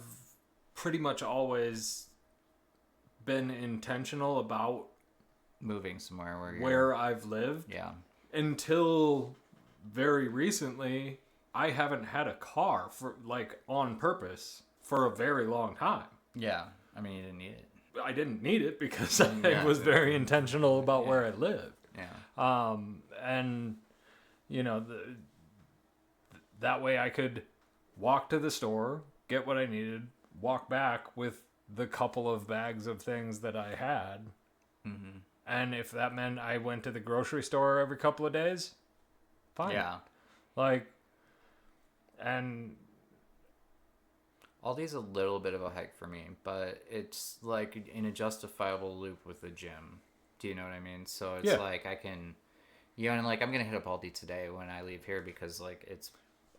pretty much always been intentional about Moving somewhere where I've lived Yeah. until very recently. I haven't had a car for like on purpose for a very long time. Yeah. I mean, you didn't need it. I didn't need it because Yeah. I was very intentional about where I lived. Yeah. And you know, that way I could walk to the store, get what I needed, walk back with the couple of bags of things that I had. Mm-hmm. And if that meant I went to the grocery store every couple of days, fine. Yeah. Like, and Aldi's a little bit of a hike for me, but it's like in a justifiable loop with the gym. Do you know what I mean? So it's like I can, you know, and like I'm gonna hit up Aldi today when I leave here because like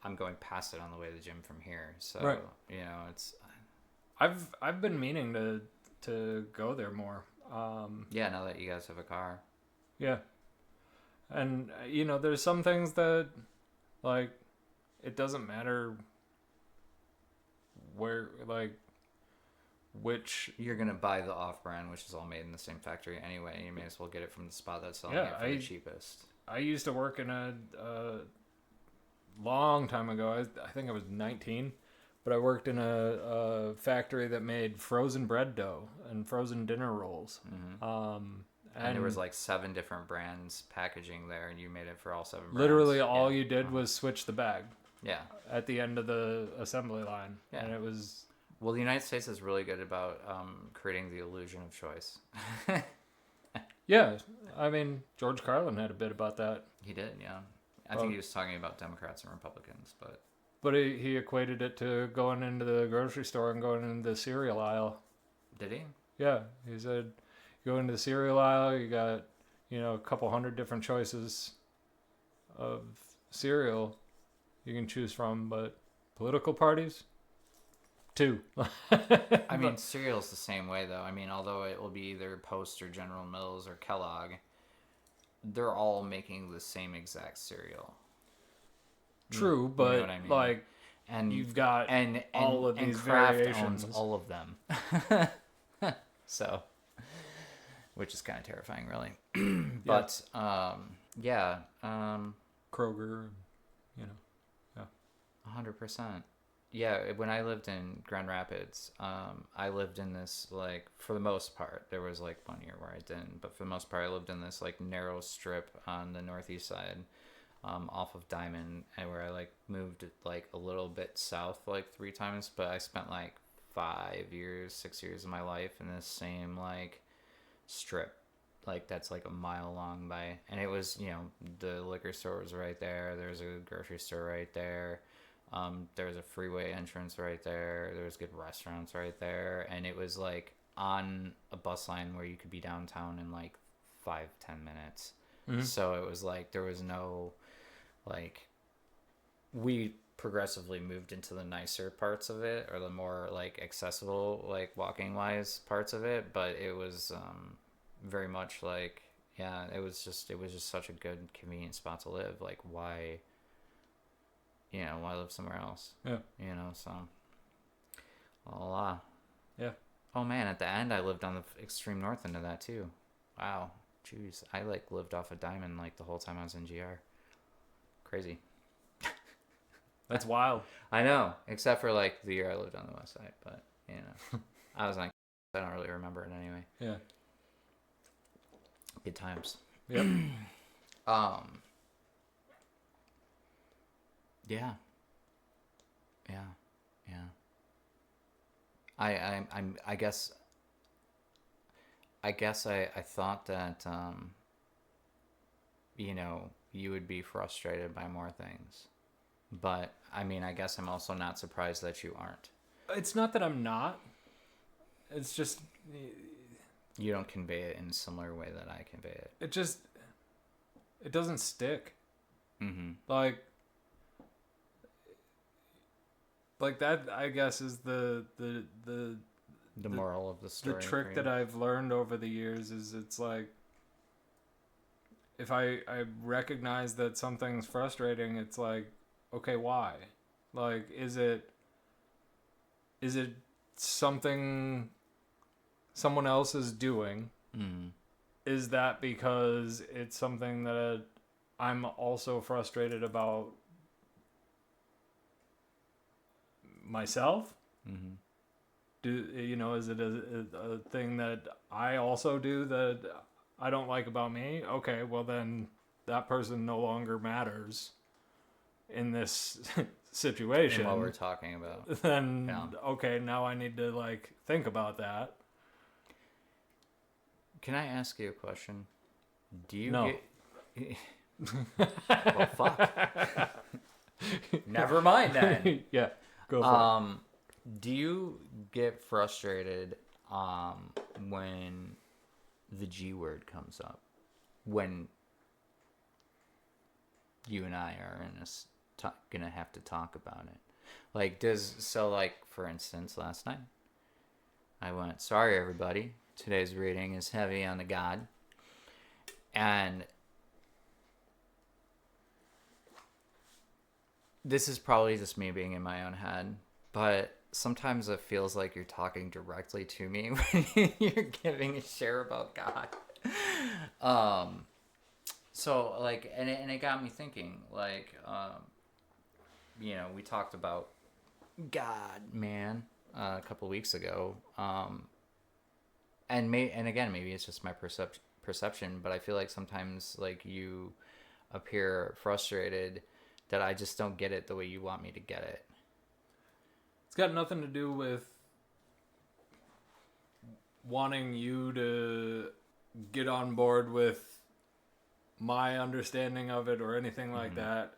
I'm going past it on the way to the gym from here. So right. You know, it's I've been meaning to go there more. Yeah, now that you guys have a car. Yeah. And you know, there's some things that like it doesn't matter where like which You're gonna buy the off-brand, which is all made in the same factory anyway. You may as well get it from the spot that's selling it for the cheapest. I used to work in a long time ago. I think I was 19, but I worked in a factory that made frozen bread dough and frozen dinner rolls. Mm-hmm. And there was like 7 different brands packaging there, and you made it for all 7 brands. Literally, all you did was switch the bag. Yeah. At the end of the assembly line, Yeah. and it was. Well, the United States is really good about creating the illusion of choice. Yeah, I mean George Carlin had a bit about that. He did, yeah. I think he was talking about Democrats and Republicans, But he equated it to going into the grocery store and going into the cereal aisle. did he? Yeah, he said, you go into the cereal aisle, you got, you know, a couple hundred different choices of cereal you can choose from, but political parties, 2. I mean, cereal's the same way, though. I mean, although it will be either Post or General Mills or Kellogg, they're all making the same exact cereal. True, but you know what I mean? like, And you've got and all of and these Kraft variations. owns all of them. So, which is kind of terrifying, really. But Kroger, you know, 100%. yeah, when I lived in Grand Rapids, I lived in this, like, for the most part, there was like 1 year where I didn't, but for the most part, I lived in this like narrow strip on the northeast side, off of Diamond, and where I like moved like a little bit south like 3 times, but I spent like 5 years, 6 years of my life in this same like strip, like that's like a mile long by, and it was, the liquor store was right there. There's a grocery store right there. There's a freeway entrance right there. There's good restaurants right there, and it was like on a bus line where you could be downtown in like 5-10 minutes. Mm-hmm. So it was like there was no like, we progressively moved into the nicer parts of it, or the more like accessible, like walking wise parts of it, but it was very much like, yeah, it was just such a good convenient spot to live. Like, why live somewhere else? Yeah. So voila. Yeah. Oh man, at the end I lived on the extreme north end of that too. Wow. Jeez, I like lived off a Diamond like the whole time I was in GR. Crazy. That's wild. I know, except for like the year I lived on the west side, but I was like, I don't really remember it anyway. Yeah. Good times. Yep. Yeah. Yeah. Yeah. I guess I thought that you would be frustrated by more things. But I mean, I guess I'm also not surprised that you aren't. It's not that I'm not. It's just You don't convey it in a similar way that I convey it. it doesn't stick. Mm-hmm. Like that, I guess, is the moral of the story. The trick that I've learned over the years is, it's like, if I recognize that something's frustrating, it's like, okay, why? Like, is it something someone else is doing? Mm. Is that because it's something that I'm also frustrated about myself? Mm-hmm. Is it a thing that I also do that I don't like about me? Okay, well then that person no longer matters in this situation. And what we're talking about. Then, yeah. Okay, now I need to like think about that. Can I ask you a question? Do you No. get... Well, fuck. Never mind then. Yeah, go for it. Do you get frustrated when the G word comes up? When you and I are gonna have to talk about it? Like, for instance, last night I went, sorry everybody, today's reading is heavy on the God. And this is probably just me being in my own head, but sometimes it feels like you're talking directly to me when you're giving a share about God. So like, and it got me thinking, like, we talked about God, man, a couple weeks ago. And again, maybe it's just my perception, but I feel like sometimes like you appear frustrated that I just don't get it the way you want me to get it. It's got nothing to do with wanting you to get on board with my understanding of it or anything like that.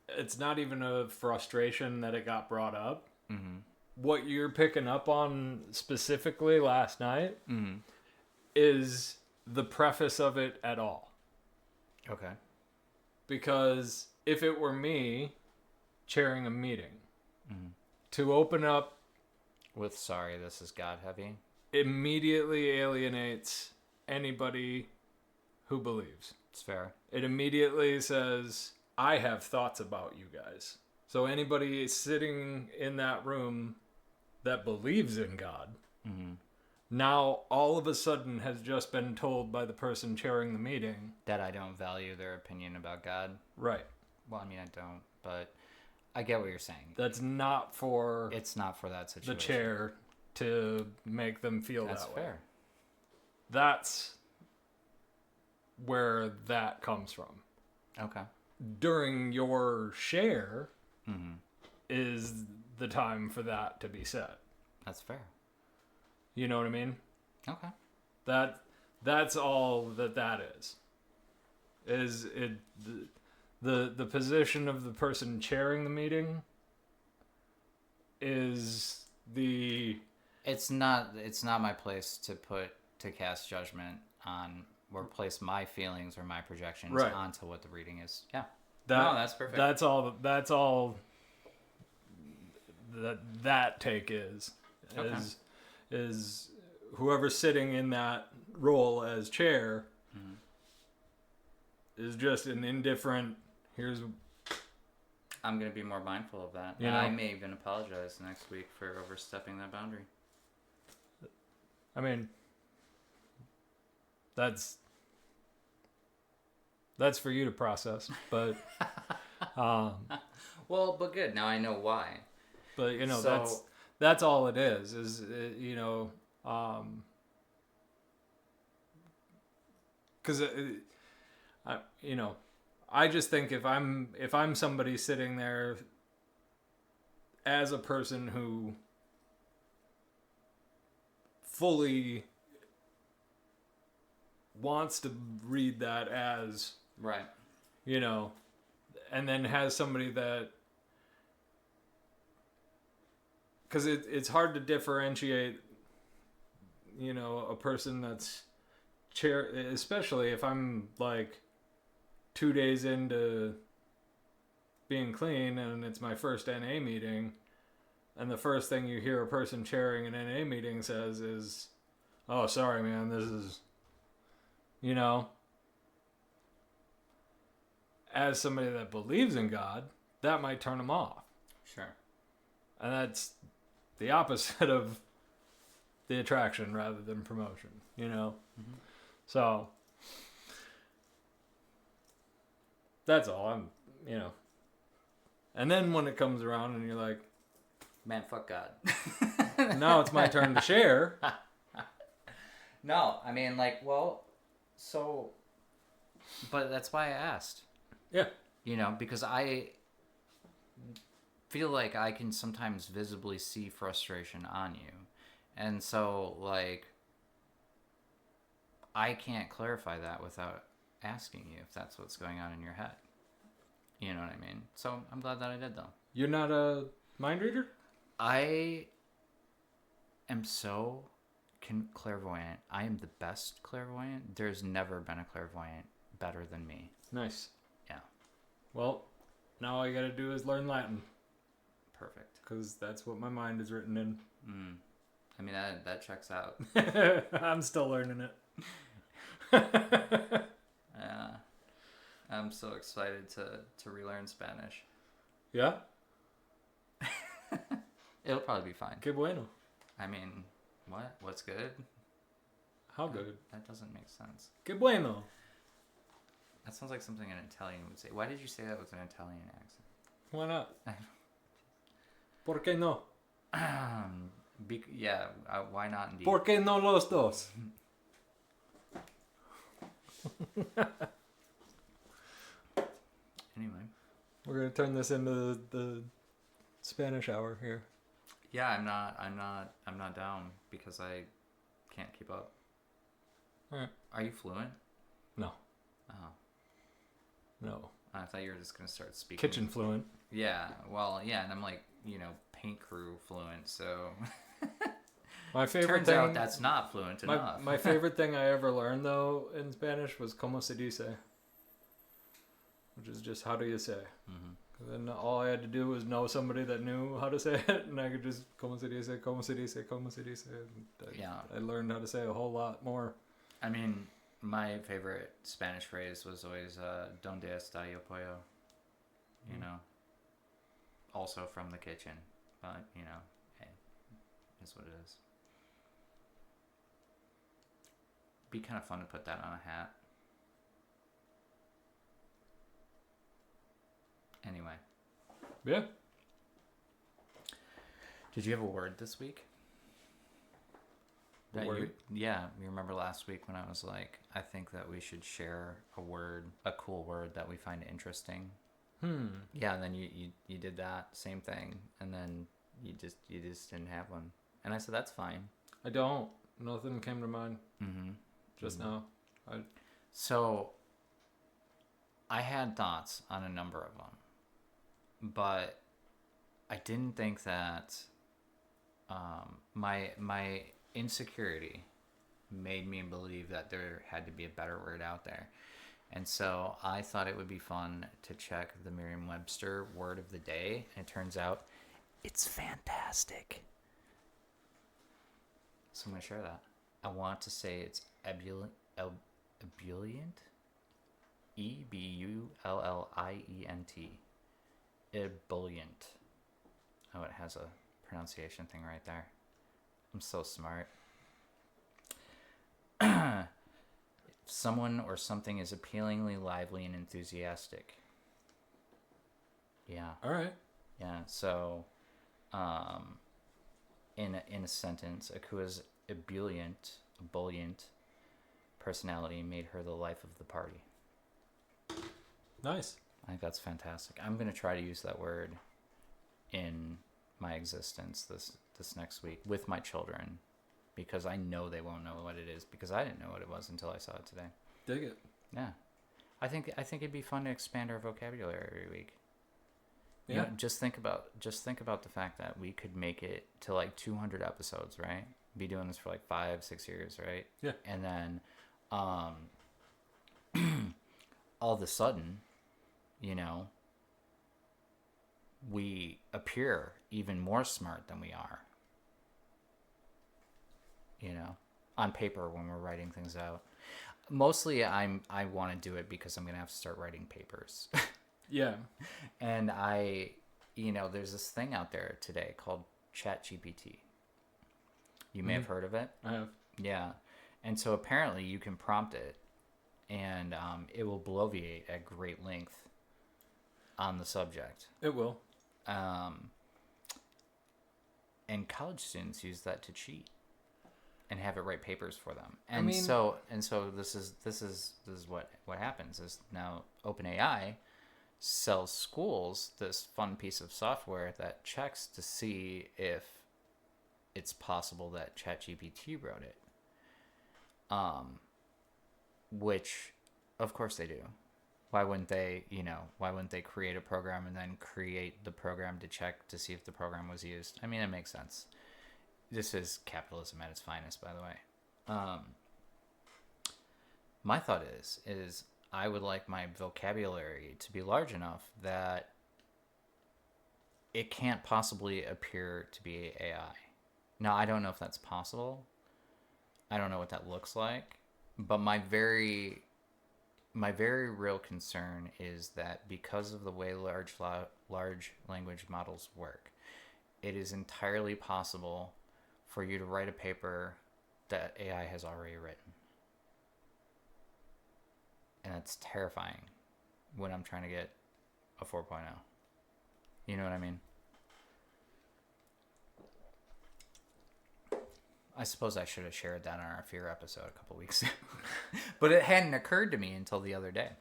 It's not even a frustration that it got brought up. Mm-hmm. What you're picking up on specifically last night Mm-hmm. is the preface of it at all. Okay. Because if it were me chairing a meeting, Mm-hmm. to open up with sorry, this is God heavy, immediately alienates anybody who believes. It's fair. It immediately says, I have thoughts about you guys. So anybody sitting in that room that believes in God, Mm-hmm. now all of a sudden has just been told by the person chairing the meeting that I don't value their opinion about God. Right. Well, I mean, I don't, but I get what you're saying. That's not for It's not for that situation. the chair to make them feel That's that way. fair. That's where that comes from. Okay. During your share Mm-hmm. is the time for that to be said. That's fair. You know what I mean? Okay. That's all that is. Is it the position of the person chairing the meeting is the It's not my place to cast judgment on or place my feelings or my projections Right. onto what the reading is. Yeah. that, No, that's perfect. That's all that take is. Okay. Is whoever's sitting in that role as chair is just an indifferent. Here's. I'm gonna be more mindful of that. You And know? I may even apologize next week for overstepping that boundary. I mean, that's for you to process, but Well, but good. Now I know why. but you know So- that's all it is you know, because I you know, I just think if I'm somebody sitting there as a person who fully wants to read that as, Right. you know, and then has somebody that, because it's hard to differentiate, you know, a person that's chair, especially if I'm like 2 days into being clean and it's my first NA meeting, and the first thing you hear a person chairing an NA meeting says is, "Oh, sorry, man, this is," you know, as somebody that believes in God, that might turn them off. Sure. And that's the opposite of the attraction rather than promotion, you know? Mhm. So, that's all. You know. And then when it comes around and you're like, Man, fuck God. now it's my turn to share. No, I mean, like, well, so, but that's why I asked. Yeah. You know, because I feel like I can sometimes visibly see frustration on you. And so, like, I can't clarify that without asking you if that's what's going on in your head. You know what I mean? So I'm glad that I did, though. You're not a mind reader? I am so clairvoyant. I am the best clairvoyant. There's never been a clairvoyant better than me. Nice. Yeah. Well, now all you gotta do is learn Latin, Perfect. because that's what my mind is written in. I mean, that checks out. I'm still learning it. Yeah. I'm so excited to relearn Spanish. Yeah? It'll probably be fine. Que bueno. I mean, what? What's good? How good? That doesn't make sense. Que bueno. That sounds like something an Italian would say. Why did you say that with an Italian accent? Why not? ¿Por qué no? Yeah, why not indeed? ¿Por qué no los dos? Anyway. We're gonna turn this into the Spanish hour here. Yeah, I'm not down because I can't keep up. Alright. Are you fluent? No. Oh. No. I thought you were just gonna start speaking. Kitchen fluent. Yeah, well, yeah, and I'm like, paint crew fluent, so My favorite turns thing, out that's not fluent enough. my favorite thing I ever learned though in Spanish was como se dice, which is just how do you say. Mm-hmm. And then all I had to do was know somebody that knew how to say it, and I could just como se dice, como se dice, como se dice. Yeah. I learned how to say a whole lot more. I mean, my favorite Spanish phrase was always "Donde está el pollo?" You know, also from the kitchen, but hey, is what it is. Be kind of fun to put that on a hat. Anyway. Yeah. Did you have a word this week? A word? Yeah, you remember last week when I was like, I think that we should share a word, a cool word that we find interesting. Yeah, and then you did that same thing, and then you just didn't have one, and I said that's fine. I don't. Nothing came to mind Mm-hmm. just now. So I had thoughts on a number of them, but I didn't think that my insecurity made me believe that there had to be a better word out there. And so I thought it would be fun to check the Merriam-Webster word of the day, and it turns out it's fantastic. So I'm going to share that. I want to say it's ebullient. Ebullient. Ebullient. Oh, it has a pronunciation thing right there. I'm so smart. Someone or something is appealingly lively and enthusiastic. Yeah. All right. Yeah. So, in a sentence, Akua's ebullient personality made her the life of the party. Nice. I think that's fantastic. I'm gonna try to use that word in my existence this next week with my children, because I know they won't know what it is, because I didn't know what it was until I saw it today. Dig it. Yeah, I think it'd be fun to expand our vocabulary every week. Yeah. You know, just think about the fact that we could make it to like 200 episodes, right? Be doing this for like 5-6 years, right? Yeah. And then, all of a sudden, you know, we appear even more smart than we are. You know, on paper when we're writing things out. Mostly, I want to do it because I'm gonna have to start writing papers. Yeah. And there's this thing out there today called ChatGPT. You may have heard of it. I have. Yeah. And so apparently you can prompt it, and it will bloviate at great length on the subject. It will. And college students use that to cheat and have it write papers for them. And so this is what happens is now OpenAI sells schools this fun piece of software that checks to see if it's possible that ChatGPT wrote it. Which of course they do. Why wouldn't they create a program and then create the program to check to see if the program was used? I mean, it makes sense. This is capitalism at its finest, by the way. My thought is I would like my vocabulary to be large enough that it can't possibly appear to be AI. Now, I don't know if that's possible. I don't know what that looks like. But my very real concern is that because of the way large language models work, it is entirely possible for you to write a paper that AI has already written. And that's terrifying when I'm trying to get a 4.0. You know what I mean? I suppose I should have shared that on our fear episode a couple weeks ago. But it hadn't occurred to me until the other day.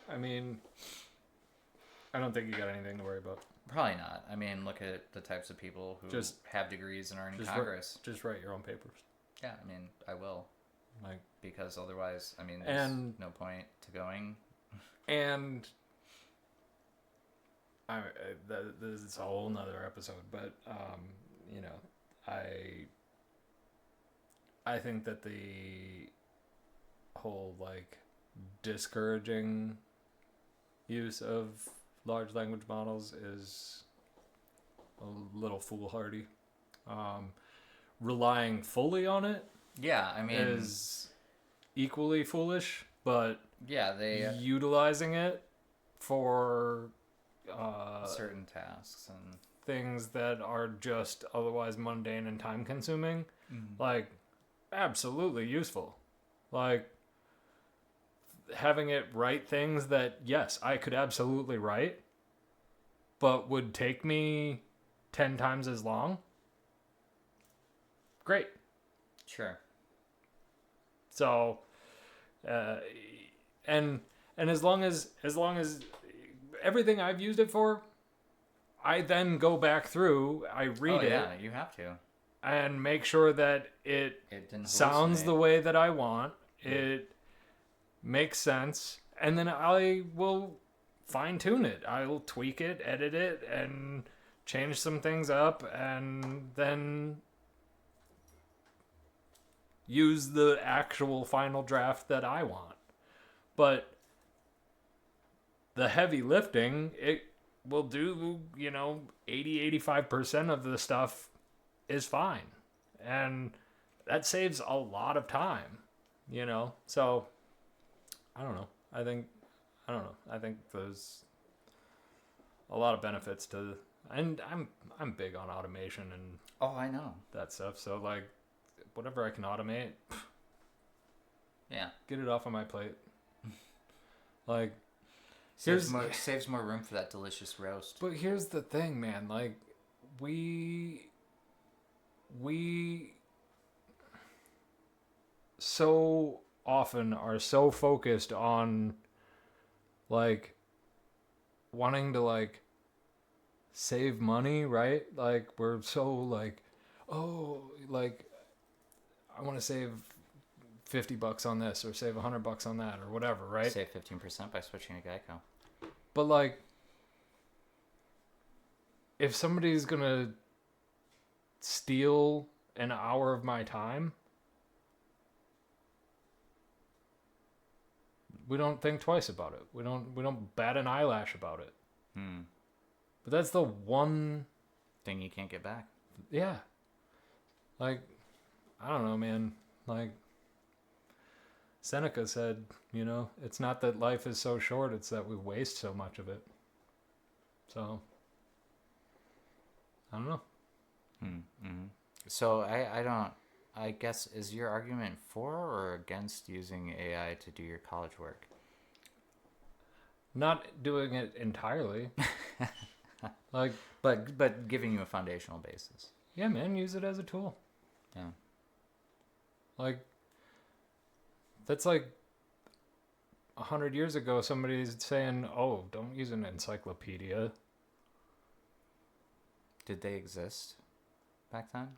I mean, I don't think you got anything to worry about. Probably not. I mean, look at the types of people who have degrees and are in Congress. Just write your own papers. Yeah, I mean, I will. Because otherwise, I mean, there's no point to going. And this is a whole nother episode, but I think that the whole discouraging use of large language models is a little foolhardy. Relying fully on it, yeah, I mean, is equally foolish. But yeah, they utilizing it for certain tasks and things that are just otherwise mundane and time consuming, absolutely useful. Having it write things that, yes, I could absolutely write, but would take me 10 times as long, great. Sure. So, uh, and as long as everything I've used it for, I then go back through, I read it, you have to. and make sure that it didn't sounds hallucinate. the way that I want. It makes sense, and then I will fine tune it. I'll tweak it, edit it, and change some things up, and then use the actual final draft that I want. But the heavy lifting, it will do, 80-85% of the stuff is fine. And that saves a lot of time, So, I don't know. I think there's a lot of benefits to, and I'm big on automation and I know. that stuff. So like, whatever I can automate, Yeah. get it off of my plate. Like, Saves more room for that delicious roast. but here's the thing, man. Like, we so often are so focused on like wanting to like save money, right? Like, we're so like, oh, like I want to save $50 on this or save $100 on that or whatever, right? Save 15% by switching to Geico. But like, if somebody's gonna steal an hour of my time, we don't think twice about it. We don't bat an eyelash about it. But that's the one thing you can't get back. Yeah. Like, I don't know, man. Like, Seneca said, it's not that life is so short, it's that we waste so much of it. So, I don't know. Mm-hmm. So I guess, is your argument for or against using AI to do your college work? Not doing it entirely. Like, but giving you a foundational basis. Yeah, man, use it as a tool. Yeah. Like, that's like 100 years ago, somebody's saying, oh, don't use an encyclopedia. Did they exist back then?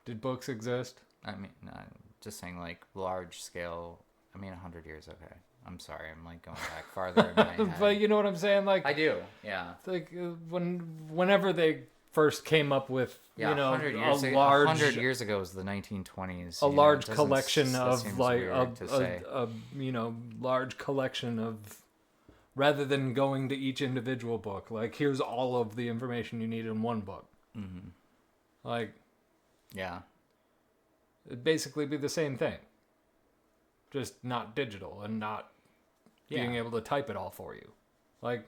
Did books exist? I mean, I'm just saying, like, large scale. 100 years, okay. I'm sorry, I'm like going back farther in my head. But you know what I'm saying? Like, I do, yeah. Like, whenever they first came up with, 100 years a large... 100 years ago was the 1920s. A large collection of, like, large collection of... Rather than going to each individual book, like, here's all of the information you need in one book. Mm-hmm. Like... Yeah. It'd basically be the same thing. Just not digital and not being able to type it all for you. Like,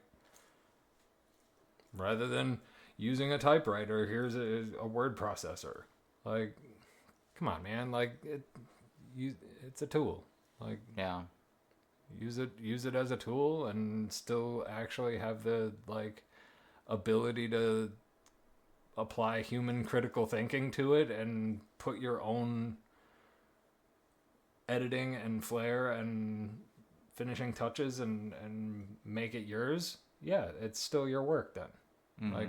rather than using a typewriter, here's a word processor. Like, come on, man. Like, it's a tool. Like, yeah. Use it as a tool and still actually have the, like, ability to apply human critical thinking to it and put your own editing and flair and finishing touches and make it yours. Yeah, it's still your work then. Mm-hmm. Like,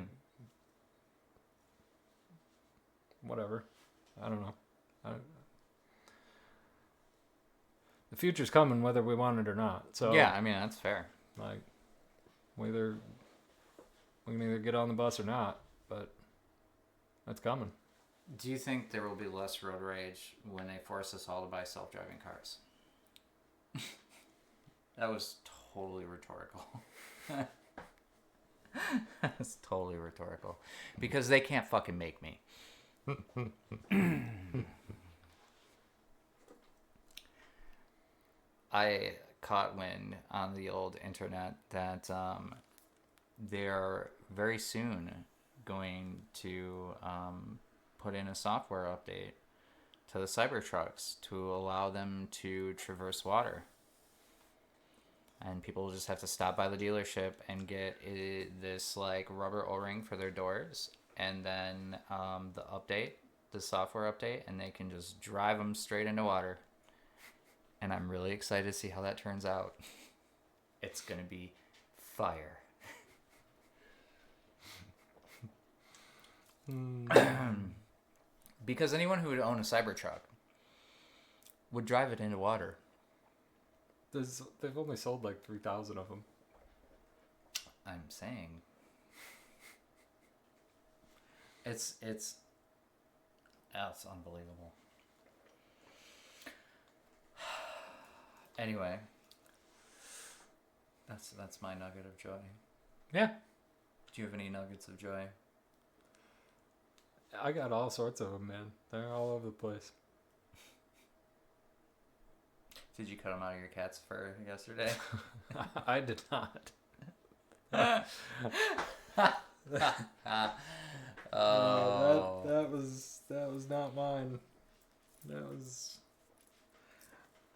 whatever. I don't know. The future's coming whether we want it or not. So yeah, that's fair. Like, we can either get on the bus or not, but that's coming. Do you think there will be less road rage when they force us all to buy self-driving cars? That was totally rhetorical. That's totally rhetorical. Because they can't fucking make me. I caught wind on the old internet that they're very soon going to put in a software update to the Cybertrucks to allow them to traverse water. And people will just have to stop by the dealership and get this like rubber O-ring for their doors, and then the software update, and they can just drive them straight into water. And I'm really excited to see how that turns out. It's gonna be fire. Because anyone who would own a Cybertruck would drive it into water. They've only sold like 3,000 of them. I'm saying. It's unbelievable. Anyway, that's my nugget of joy. Yeah. Do you have any nuggets of joy? I got all sorts of them, man. They're all over the place. Did you cut them out of your cat's fur yesterday? I did not. Oh. That was not mine. That was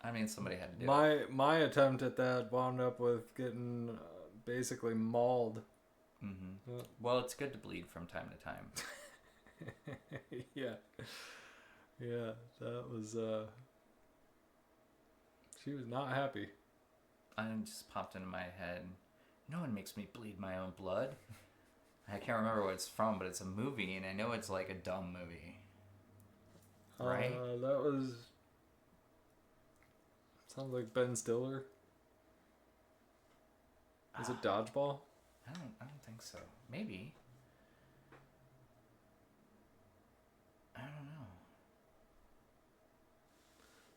I mean, somebody had to do it. my attempt at that wound up with getting basically mauled. Mm-hmm. Well, it's good to bleed from time to time. Yeah, that was. She was not happy. I just popped into my head. No one makes me bleed my own blood. I can't remember what it's from, but it's a movie, and I know it's like a dumb movie. Right? That was. Sounds like Ben Stiller. Is it Dodgeball? I don't think so. Maybe. I don't know.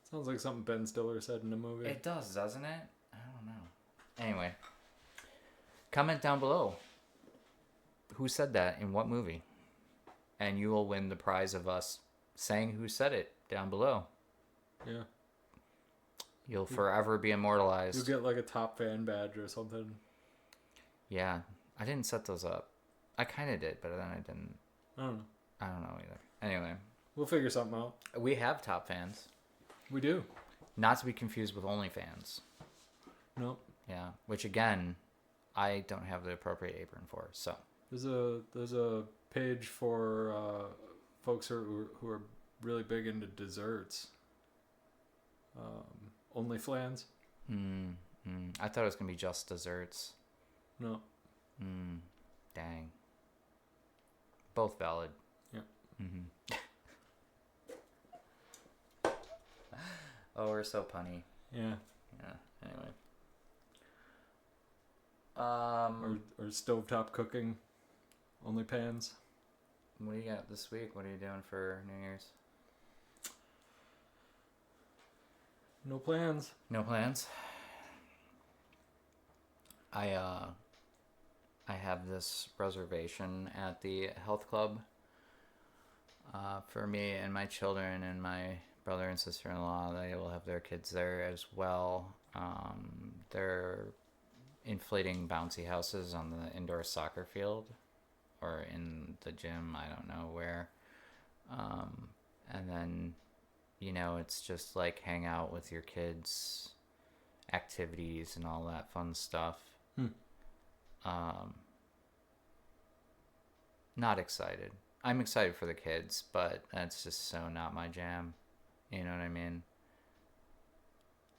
Sounds like something Ben Stiller said in a movie. It does, doesn't it? I don't know. Anyway, comment down below who said that in what movie, and you will win the prize of us saying who said it down below. Yeah. You'll forever be immortalized. You'll get like a top fan badge or something. Yeah, I didn't set those up. I kind of did, but then I didn't. I don't know either. Anyway, we'll figure something out. We have top fans. We do. Not to be confused with OnlyFans. Nope. Yeah, which again, I don't have the appropriate apron for. So there's a page for folks who are really big into desserts. OnlyFans. I thought it was gonna be just desserts. No. Dang. Both valid. Yeah. Oh, we're so punny. Yeah. Yeah. Anyway. Or stovetop cooking. OnlyPans. What do you got this week? What are you doing for New Year's? No plans. No plans. I have this reservation at the health club for me and my children and my brother and sister-in-law. They will have their kids there as well. They're inflating bouncy houses on the indoor soccer field or in the gym. I don't know where. And then, it's just like hang out with your kids, activities and all that fun stuff. Not excited. I'm excited for the kids, but that's just so not my jam. You know what I mean?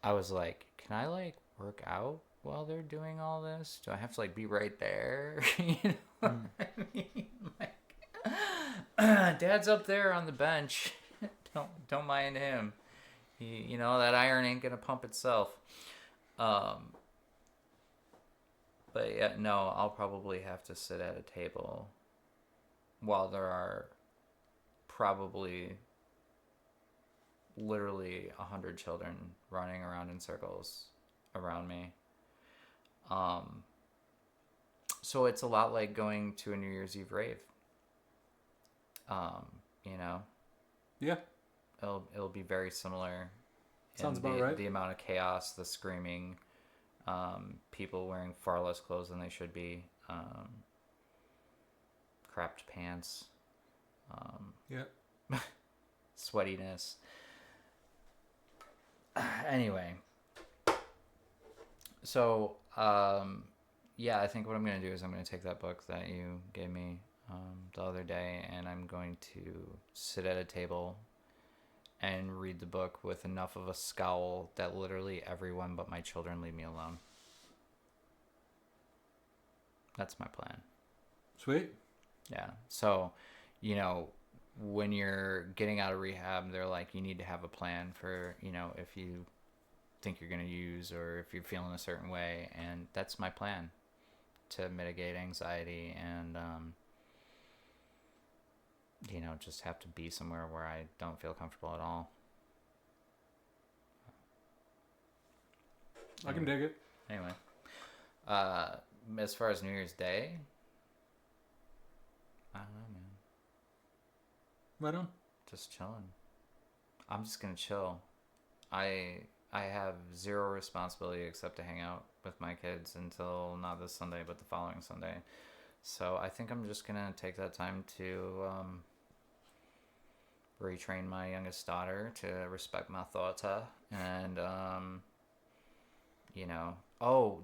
I was like, can I like work out while they're doing all this? Do I have to like be right there? You know what I mean? Like, Dad's up there on the bench. Don't mind him. That iron ain't gonna pump itself. But yeah, no, I'll probably have to sit at a table while there are probably literally 100 children running around in circles around me. So it's a lot like going to a New Year's Eve rave. Yeah. It'll be very similar. Sounds about right. The amount of chaos, the screaming, people wearing far less clothes than they should be, crapped pants, sweatiness. Anyway, so I think what I'm gonna do is I'm gonna take that book that you gave me, the other day, and I'm going to sit at a table and read the book with enough of a scowl that literally everyone but my children leave me alone. That's my plan. Sweet. Yeah. So, when you're getting out of rehab, they're like, you need to have a plan for, if you think you're going to use or if you're feeling a certain way. And that's my plan to mitigate anxiety and, just have to be somewhere where I don't feel comfortable at all. I can dig it. Anyway, as far as New Year's Day, I don't know, man. Right on. Just chilling. I'm just gonna chill. I have zero responsibility except to hang out with my kids until not this Sunday, but the following Sunday. So I think I'm just gonna take that time to retrain my youngest daughter to respect my thoughts, and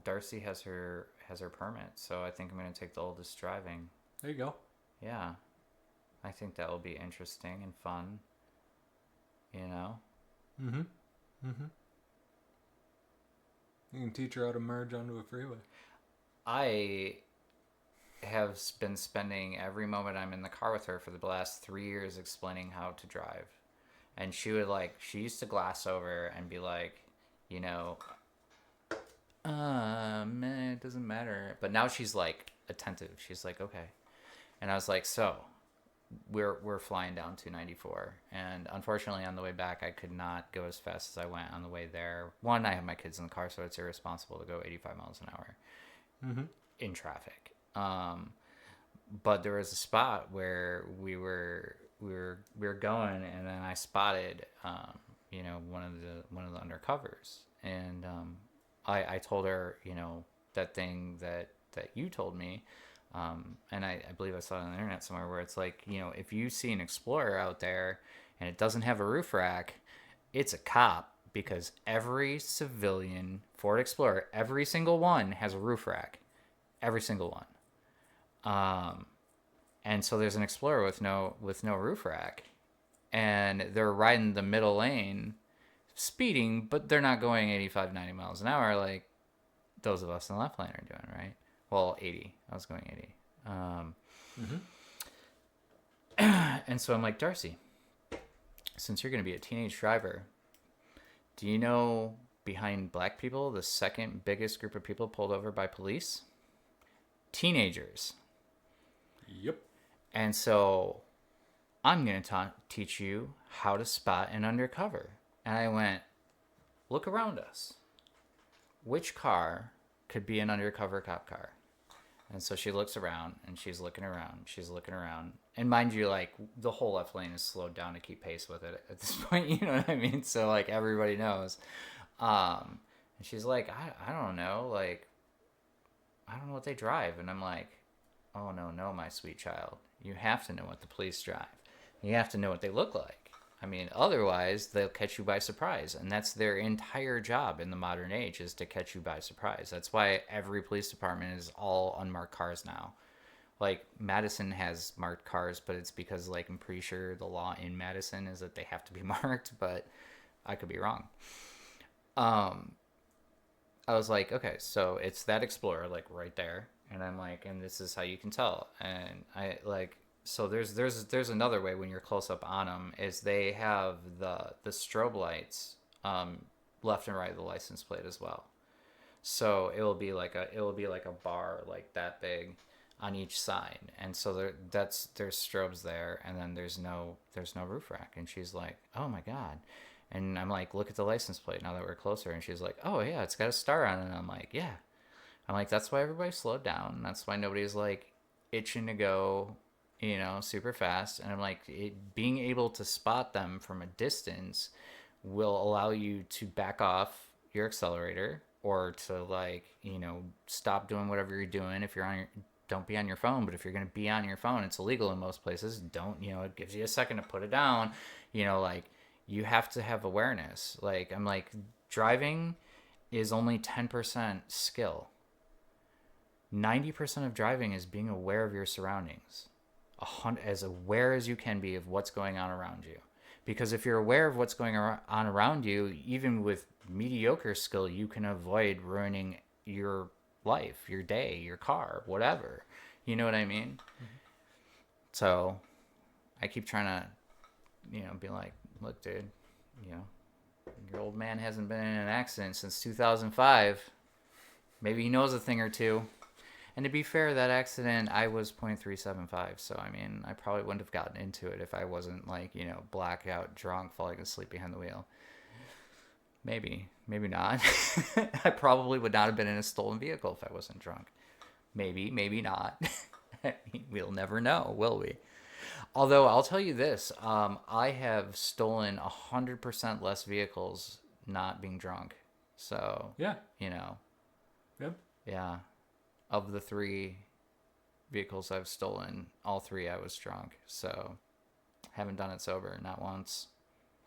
Darcy has her permit, so I think I'm gonna take the oldest driving. There you go. Yeah, I think that will be interesting and fun. Mm-hmm. Mm-hmm. You can teach her how to merge onto a freeway. I have been spending every moment I'm in the car with her for the last 3 years explaining how to drive. And she used to glass over and be like, man, it doesn't matter. But now she's like attentive. She's like, okay. And I was like, so we're flying down 294, and unfortunately on the way back I could not go as fast as I went on the way there. One, I have my kids in the car, so it's irresponsible to go 85 miles an hour in traffic. But there was a spot where we were going, and then I spotted one of the undercovers, and I told her that thing that you told me. And I believe I saw it on the internet somewhere where it's like, if you see an Explorer out there and it doesn't have a roof rack, it's a cop, because every civilian Ford Explorer, every single one, has a roof rack. Every single one. And so there's an Explorer with no roof rack, and they're riding the middle lane, speeding, but they're not going 85, 90 miles an hour like those of us in the left lane are doing, right? Well, 80. I was going 80. And so I'm like, Darcy, since you're going to be a teenage driver, do you know behind black people, the second biggest group of people pulled over by police? Teenagers. Yep. And so I'm going to teach you how to spot an undercover. And I went, look around us. Which car could be an undercover cop car? And so she looks around, and she's looking around. And mind you, like, the whole left lane is slowed down to keep pace with it at this point. You know what I mean? So, like, everybody knows. And she's like, I don't know. Like, I don't know what they drive. And I'm like, oh, no, my sweet child. You have to know what the police drive. You have to know what they look like. I mean, otherwise, they'll catch you by surprise. And that's their entire job in the modern age, is to catch you by surprise. That's why every police department is all unmarked cars now. Like, Madison has marked cars, but it's because, like, I'm pretty sure the law in Madison is that they have to be marked, but I could be wrong. I was like, okay, so it's that Explorer, like, right there. And I'm like, and this is how you can tell. And I, like... So there's another way when you're close up on them, is they have the strobe lights left and right of the license plate as well. So it will be like a bar like that big on each side, and so there's strobes there, and then there's no roof rack. And she's like, oh my god. And I'm like, look at the license plate now that we're closer. And she's like, oh yeah, it's got a star on it. And I'm like, yeah. I'm like, that's why everybody slowed down. That's why nobody's like itching to go super fast. And I'm like, being able to spot them from a distance will allow you to back off your accelerator, or to stop doing whatever you're doing. If you're don't be on your phone, but if you're going to be on your phone, it's illegal in most places. Don't, it gives you a second to put it down. You have to have awareness. Like, I'm like, driving is only 10% skill. 90% of driving is being aware of your surroundings. as aware as you can be of what's going on around you. Because if you're aware of what's going on around you, even with mediocre skill, you can avoid ruining your life, your day, your car, whatever. You know what I mean? Mm-hmm. So I keep trying to, be like, look, dude, you know, your old man hasn't been in an accident since 2005. Maybe he knows a thing or two. And to be fair, that accident, I was 0.375. So, I mean, I probably wouldn't have gotten into it if I wasn't, like, blackout, drunk, falling asleep behind the wheel. Maybe. Maybe not. I probably would not have been in a stolen vehicle if I wasn't drunk. Maybe. Maybe not. We'll never know, will we? Although, I'll tell you this. I have stolen 100% less vehicles not being drunk. So, Yeah. Yep. Yeah. Of the 3 vehicles I've stolen, all 3 I was drunk. So, haven't done it sober, not once.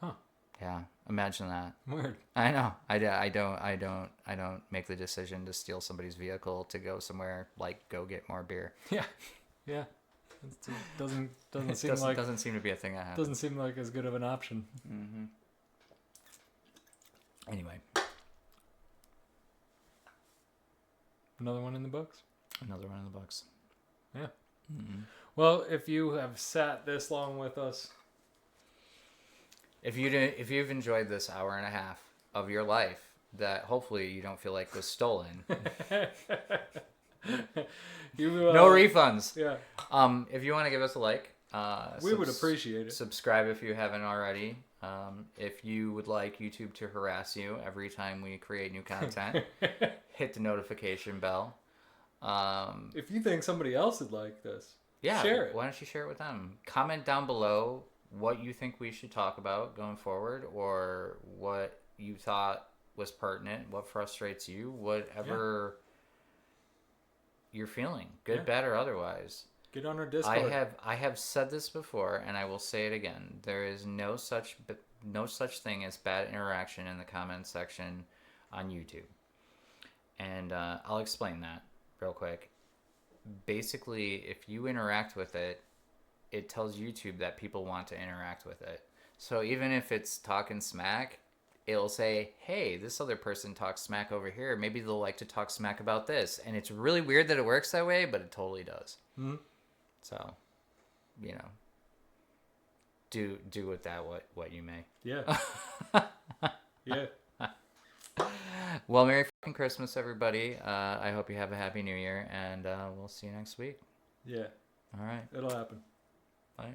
Huh. Yeah, imagine that. Weird. I know. I don't make the decision to steal somebody's vehicle to go somewhere, like go get more beer. Yeah. Yeah. It doesn't It seem like doesn't seem to be a thing that happens. doesn't seem like as good of an option. Mm-hmm. Anyway, Another one in the books. another one in the books. Yeah. Mm-hmm. Well, if you have sat this long with us, If you've enjoyed this hour and a half of your life, that hopefully you don't feel like was stolen. No refunds. Yeah. If you want to give us a like, We would appreciate it. Subscribe if you haven't already. If you would like YouTube to harass you every time we create new content, hit the notification bell. If you think somebody else would like this, Yeah, share it. Why don't you share it with them? Comment down below what you think we should talk about going forward, or what you thought was pertinent, what frustrates you, whatever you're feeling, good, bad, or otherwise. Get on our Discord. I have said this before, and I will say it again. There is no such thing as bad interaction in the comments section on YouTube, and I'll explain that real quick. Basically, if you interact with it, it tells YouTube that people want to interact with it. So even if it's talking smack, it'll say, hey, this other person talks smack over here. Maybe they'll like to talk smack about this. And it's really weird that it works that way, but it totally does. Mm-hmm. So, do with that what you may. Yeah. Yeah. Well, Merry fucking Christmas, everybody. I hope you have a Happy New Year, and we'll see you next week. Yeah. All right. It'll happen. Bye.